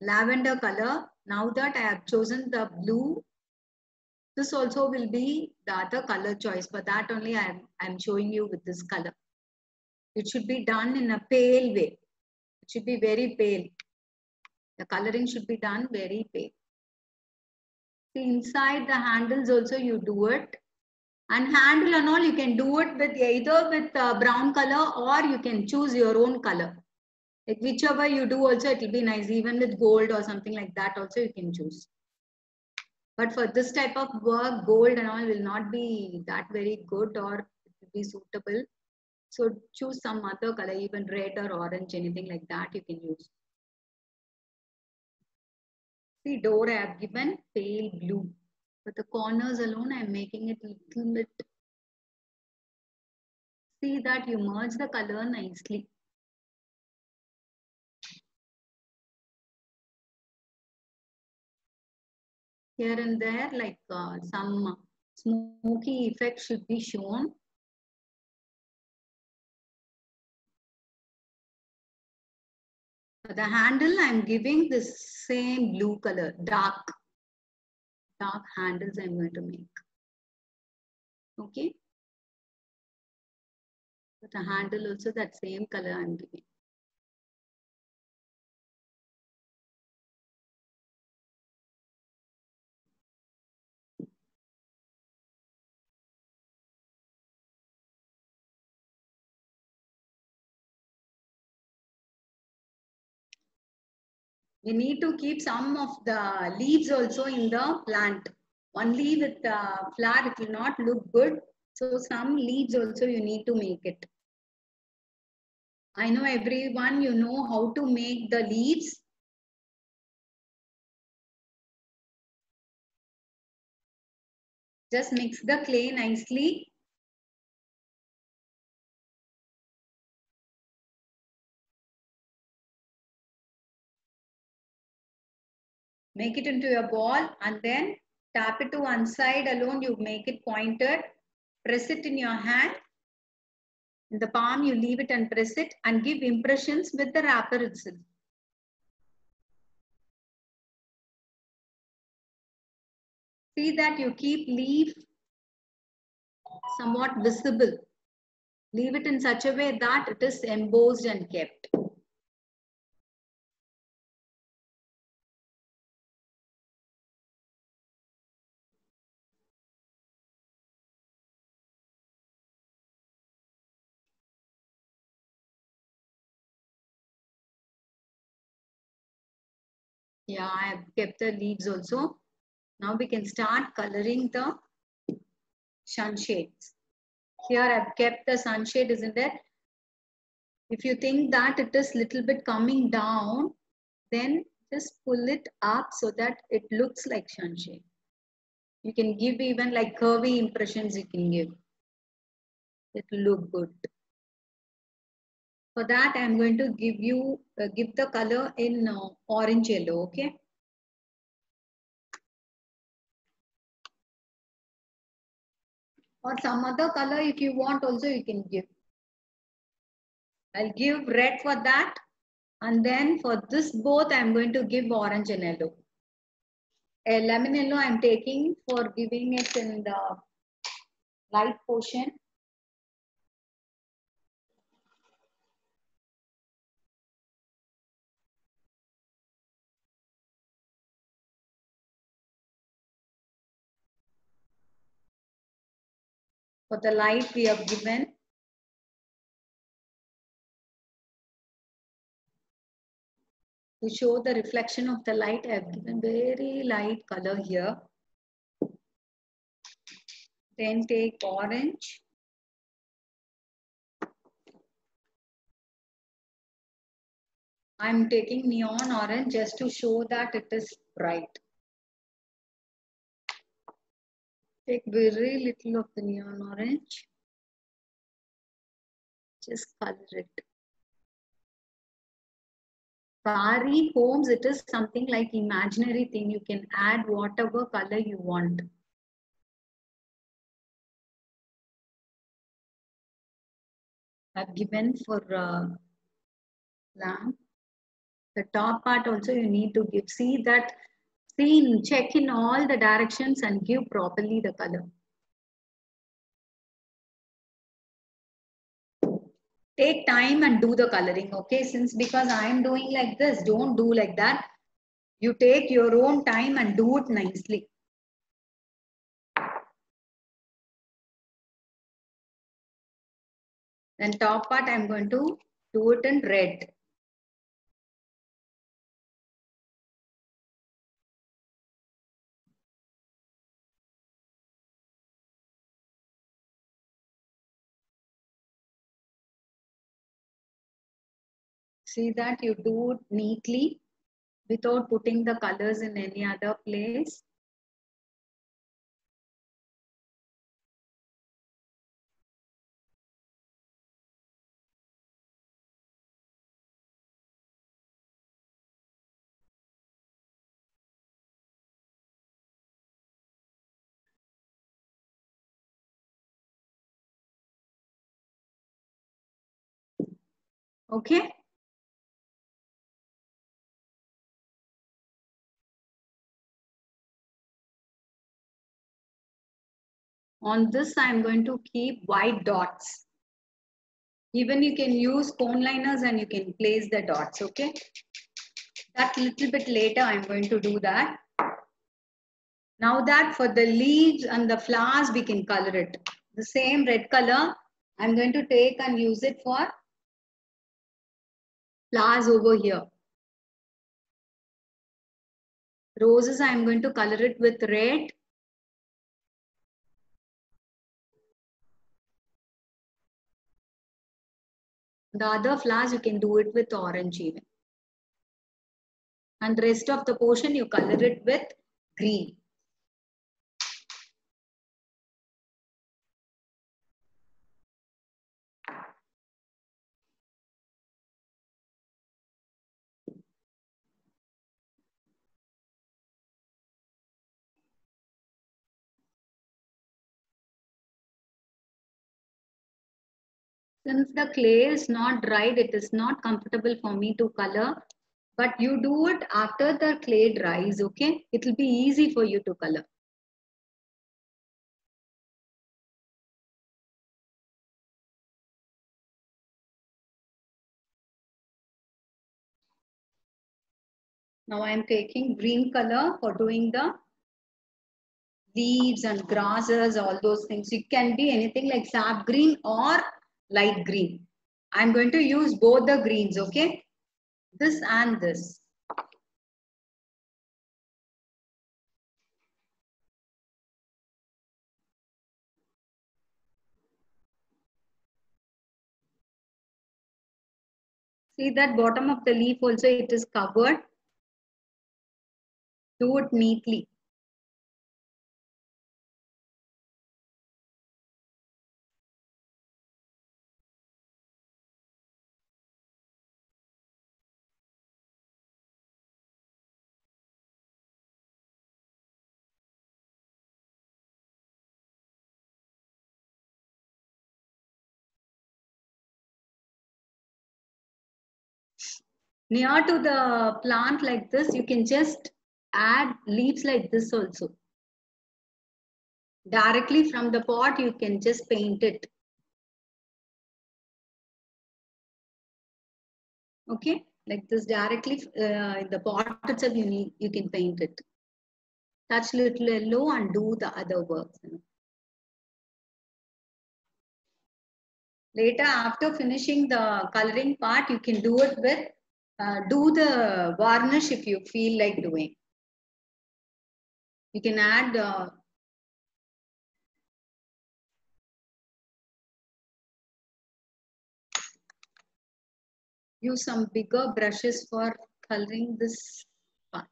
lavender color. Now that I have chosen the blue, this also will be the other color choice. For that only I'm showing you with this color. It should be done in a pale way. It should be very pale. The coloring should be done very pale. See, inside the handles also you do it. And handle and all you can do it with either with brown color or you can choose your own color. Like whichever you do also it will be nice. Even with gold or something like that also you can choose. But for this type of work, gold and all will not be that very good or it will be suitable. So choose some other color, even red or orange, anything like that you can use. See, door I have given pale blue. But the corners alone I am making it a little bit. See that you merge the color nicely. Here and there, like some smoky effect should be shown. For the handle, I'm giving the same blue color, dark handles I'm going to make. Okay. For the handle also that same color I'm giving. We need to keep some of the leaves also in the plant. Only with the flower, it will not look good. So some leaves also you need to make it. I know everyone, you know how to make the leaves. Just mix the clay nicely. Make it into a ball and then tap it to one side alone. You make it pointed. Press it in your hand. In the palm, you leave it and press it and give impressions with the wrapper itself. See that you keep leaf somewhat visible. Leave it in such a way that it is embossed and kept. Yeah, I have kept the leaves also. Now we can start coloring the sunshades. Here I have kept the sunshade, isn't it? If you think that it is little bit coming down, then just pull it up so that it looks like sunshade. You can give even like curvy impressions you can give. It will look good. For that, I am going to give you give the color in orange yellow, okay? Or some other color if you want also you can give. I'll give red for that. And then for this both, I'm going to give orange and yellow. A lemon yellow I'm taking for giving it in the light portion. For the light we have given. To show the reflection of the light, I have given very light color here. Then take orange. I'm taking neon orange just to show that it is bright. Take very little of the neon orange. Just color it. Sari homes, it is something like imaginary thing. You can add whatever color you want. I've given for lamp. The top part also you need to give. See that, check in all the directions and give properly the color. Take time and do the coloring, okay? Because I am doing like this, don't do like that. You take your own time and do it nicely. Then top part, I'm going to do it in red. See that you do it neatly without putting the colors in any other place. Okay. On this, I'm going to keep white dots. Even you can use cone liners and you can place the dots, okay? That little bit later, I'm going to do that. Now that for the leaves and the flowers, we can color it. The same red color, I'm going to take and use it for flowers over here. Roses, I'm going to color it with red. The other flowers, you can do it with orange even. And the rest of the portion, you color it with green. Since the clay is not dried, it is not comfortable for me to color. But you do it after the clay dries, okay? It will be easy for you to color. Now I am taking green color for doing the leaves and grasses, all those things. It can be anything like sap green or light green. I'm going to use both the greens, okay? This and this. See that bottom of the leaf also, it is covered. Do it neatly. Near to the plant like this, you can just add leaves like this also. Directly from the pot, you can just paint it. Okay, like this directly in the pot itself, you can paint it. Touch little yellow and do the other works. Later, after finishing the coloring part, you can do it with, do the varnish if you feel like doing. You can add use some bigger brushes for coloring this part.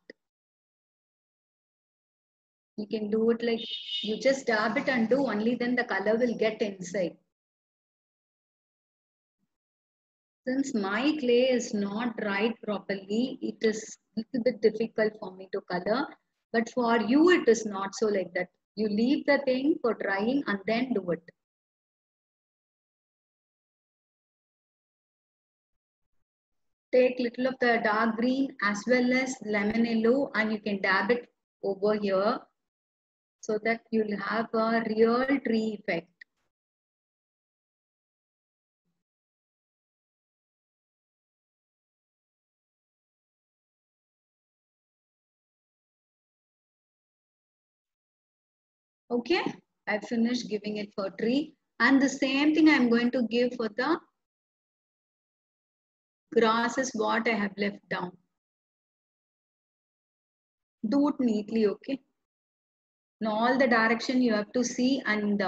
You can do it like, you just dab it and do, only then the color will get inside. Since my clay is not dried properly, it is a little bit difficult for me to color. But for you, it is not so like that. You leave the thing for drying and then do it. Take little of the dark green as well as lemon yellow and you can dab it over here so that you'll have a real tree effect. Okay, I finished giving it for tree and the same thing I'm going to give for the grass is what I have left down. Do it neatly, okay? In all the direction you have to see and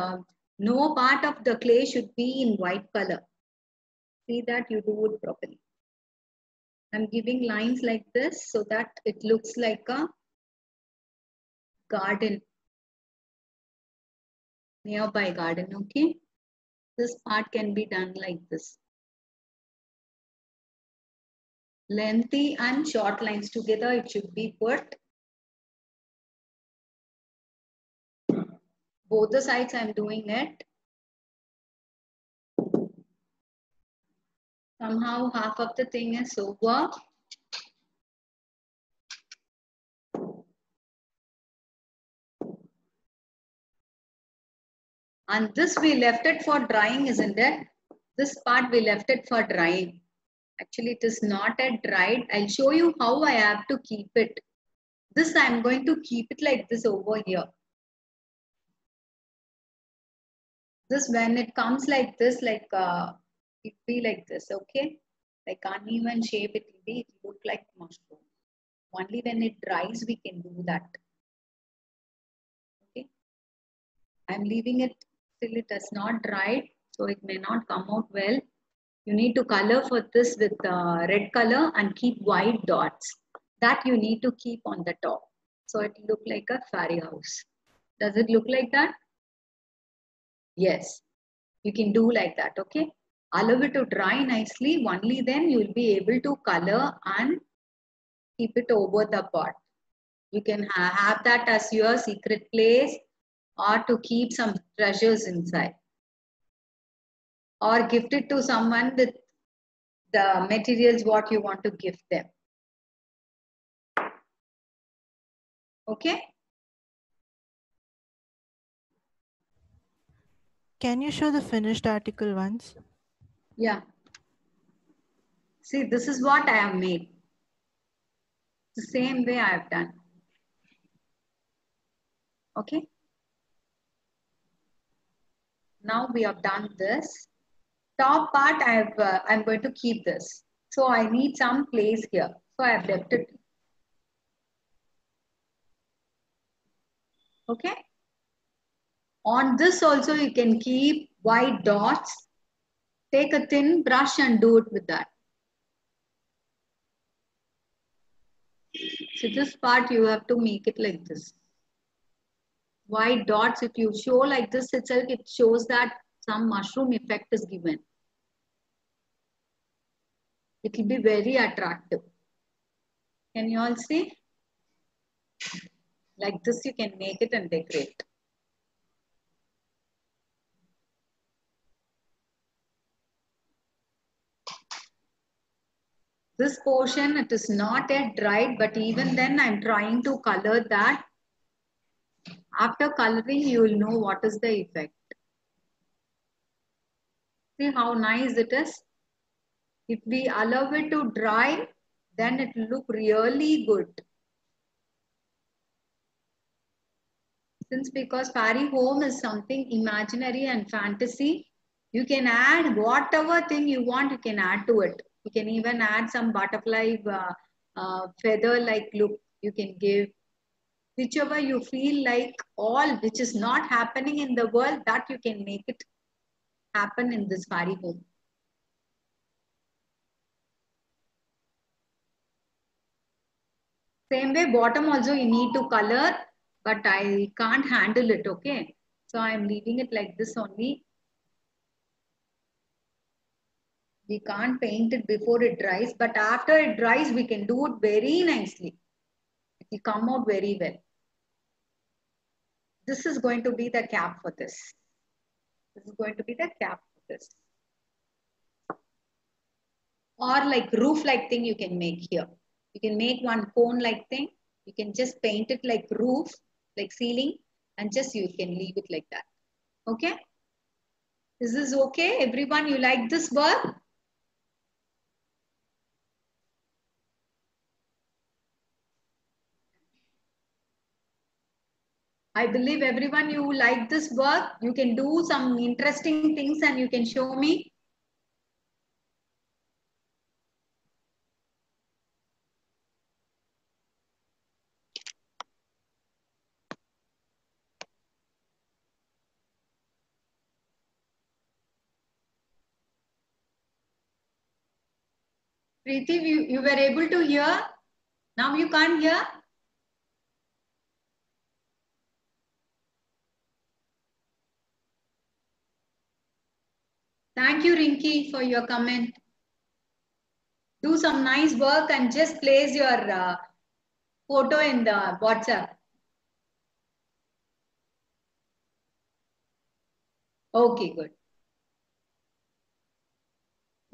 no part of the clay should be in white color. See that you do it properly. I'm giving lines like this so that it looks like a garden, nearby garden, okay? This part can be done like this. Lengthy and short lines together, it should be put. Both the sides I'm doing it. Somehow half of the thing is over. And this we left it for drying, isn't it? This part we left it for drying. Actually, it is not yet dried. I'll show you how I have to keep it. This I'm going to keep it like this over here. This when it comes like this, like it be like this, okay? Like uneven shape, it will be, it will look like mushroom. Only when it dries, we can do that. Okay. I'm leaving it till it has not dried, so it may not come out well. You need to color for this with red color and keep white dots. That you need to keep on the top. So it look like a fairy house. Does it look like that? Yes. You can do like that, okay? Allow it to dry nicely. Only then you will be able to color and keep it over the pot. You can have that as your secret place or to keep some treasures inside. Or gift it to someone with the materials what you want to gift them. Okay? Can you show the finished article once? Yeah. See, this is what I have made. The same way I have done. Okay? Now we have done this. Top part I'm going to keep this. So I need some place here. So I have left it. Okay? On this also you can keep white dots. Take a thin brush and do it with that. So this part you have to make it like this. White dots, if you show like this itself, it shows that some mushroom effect is given. It will be very attractive. Can you all see? Like this you can make it and decorate. This portion, it is not yet dried, but even then I'm trying to color that. After coloring, you will know what is the effect. See how nice it is? If we allow it to dry, then it will look really good. Since because fairy home is something imaginary and fantasy, you can add whatever thing you want, you can add to it. You can even add some butterfly feather like look you can give. Whichever you feel like, all which is not happening in the world, that you can make it happen in this fairy home. Same way, bottom also you need to color, but I can't handle it, okay? So I'm leaving it like this only. We can't paint it before it dries, but after it dries, we can do it very nicely. It will come out very well. This is going to be the cap for this. This is going to be the cap for this. Or like roof-like thing you can make here. You can make one cone-like thing. You can just paint it like roof, like ceiling, and just you can leave it like that. Okay? This is okay? Everyone, you like this work? I believe everyone, you like this work. You can do some interesting things and you can show me. Preeti, you were able to hear? Now you can't hear? Thank you, Rinki, for your comment. Do some nice work and just place your photo in the WhatsApp. Okay, good.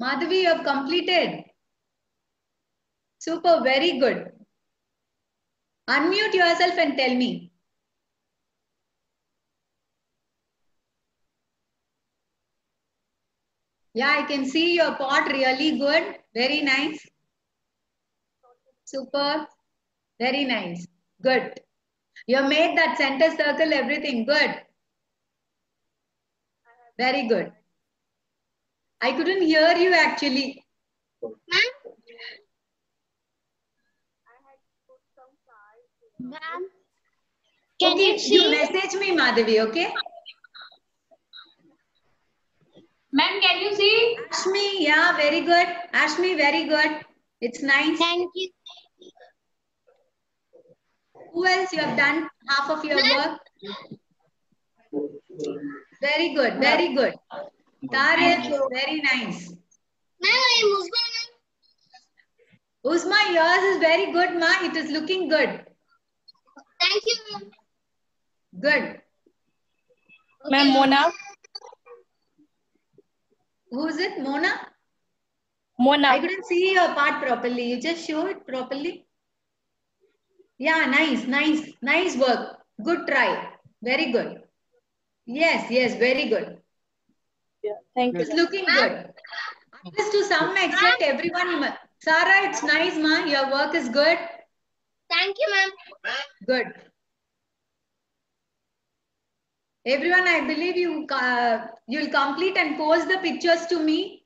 Madhavi, you have completed. Super, very good. Unmute yourself and tell me. Yeah, I can see your pot really good. Very nice. Super. Very nice. Good. You made that center circle, everything. Good. Very good. I couldn't hear you actually. Ma'am, can Okay, you see? message me, Madhavi, okay? Ma'am, can you see? Ashmi, yeah, very good. Ashmi, very good. It's nice. Thank you. Who else? You have done half of your work? Very good, very good. Tariq, very nice. Ma'am, I am Uzma. Uzma, yours is very good, ma. It is looking good. Thank you, ma'am. Good. Ma'am, Mona. Who is it? Mona? I Mona. couldn't see your part properly. You just show it properly. Yeah, nice, nice, nice work. Good try. Very good. Yes, yes, very good. Yeah, thank you. It's looking good. At least to some extent, everyone. Sarah, it's nice, ma. Your work is good. Thank you, ma'am. Good. Everyone, I believe you'll complete and post the pictures to me.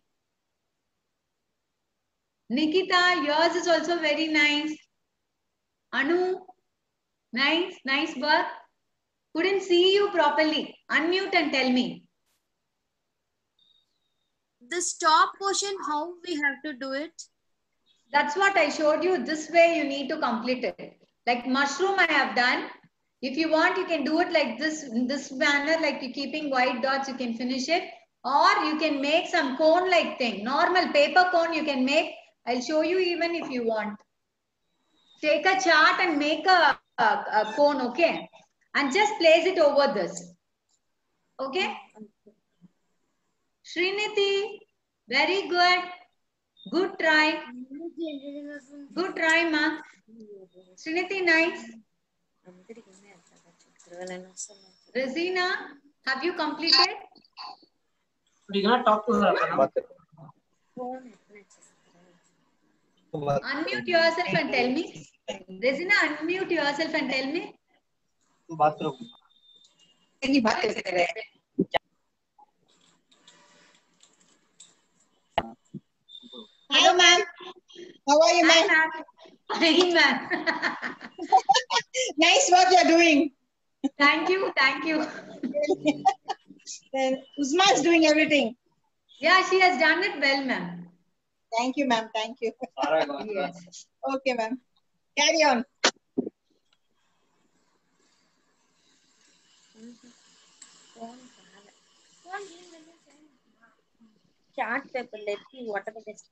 Nikita, yours is also very nice. Anu, nice, nice work. Couldn't see you properly. Unmute and tell me. The stop portion, how we have to do it? That's what I showed you. This way you need to complete it. Like mushroom I have done. If you want, you can do it like this, in this manner, like you're keeping white dots, you can finish it. Or you can make some cone-like thing. Normal paper cone you can make. I'll show you even if you want. Take a chart and make a cone, okay? And just place it over this. Okay? Sriniti, very good. Good try. Good try, ma. Sriniti, nice. Razina, have you completed? We're gonna talk to her. Unmute yourself and tell me. Razina, unmute yourself and tell me. Bathroom. Hello, ma'am. How are you, Hi, ma'am? ma'am. Fine, ma'am. Nice work you're doing. Thank you, thank you. Uzma is doing everything. Yeah, she has done it well, ma'am. Thank you, ma'am. Thank you. Yes. Okay, ma'am. Carry on. Chart paper, let's see whatever this.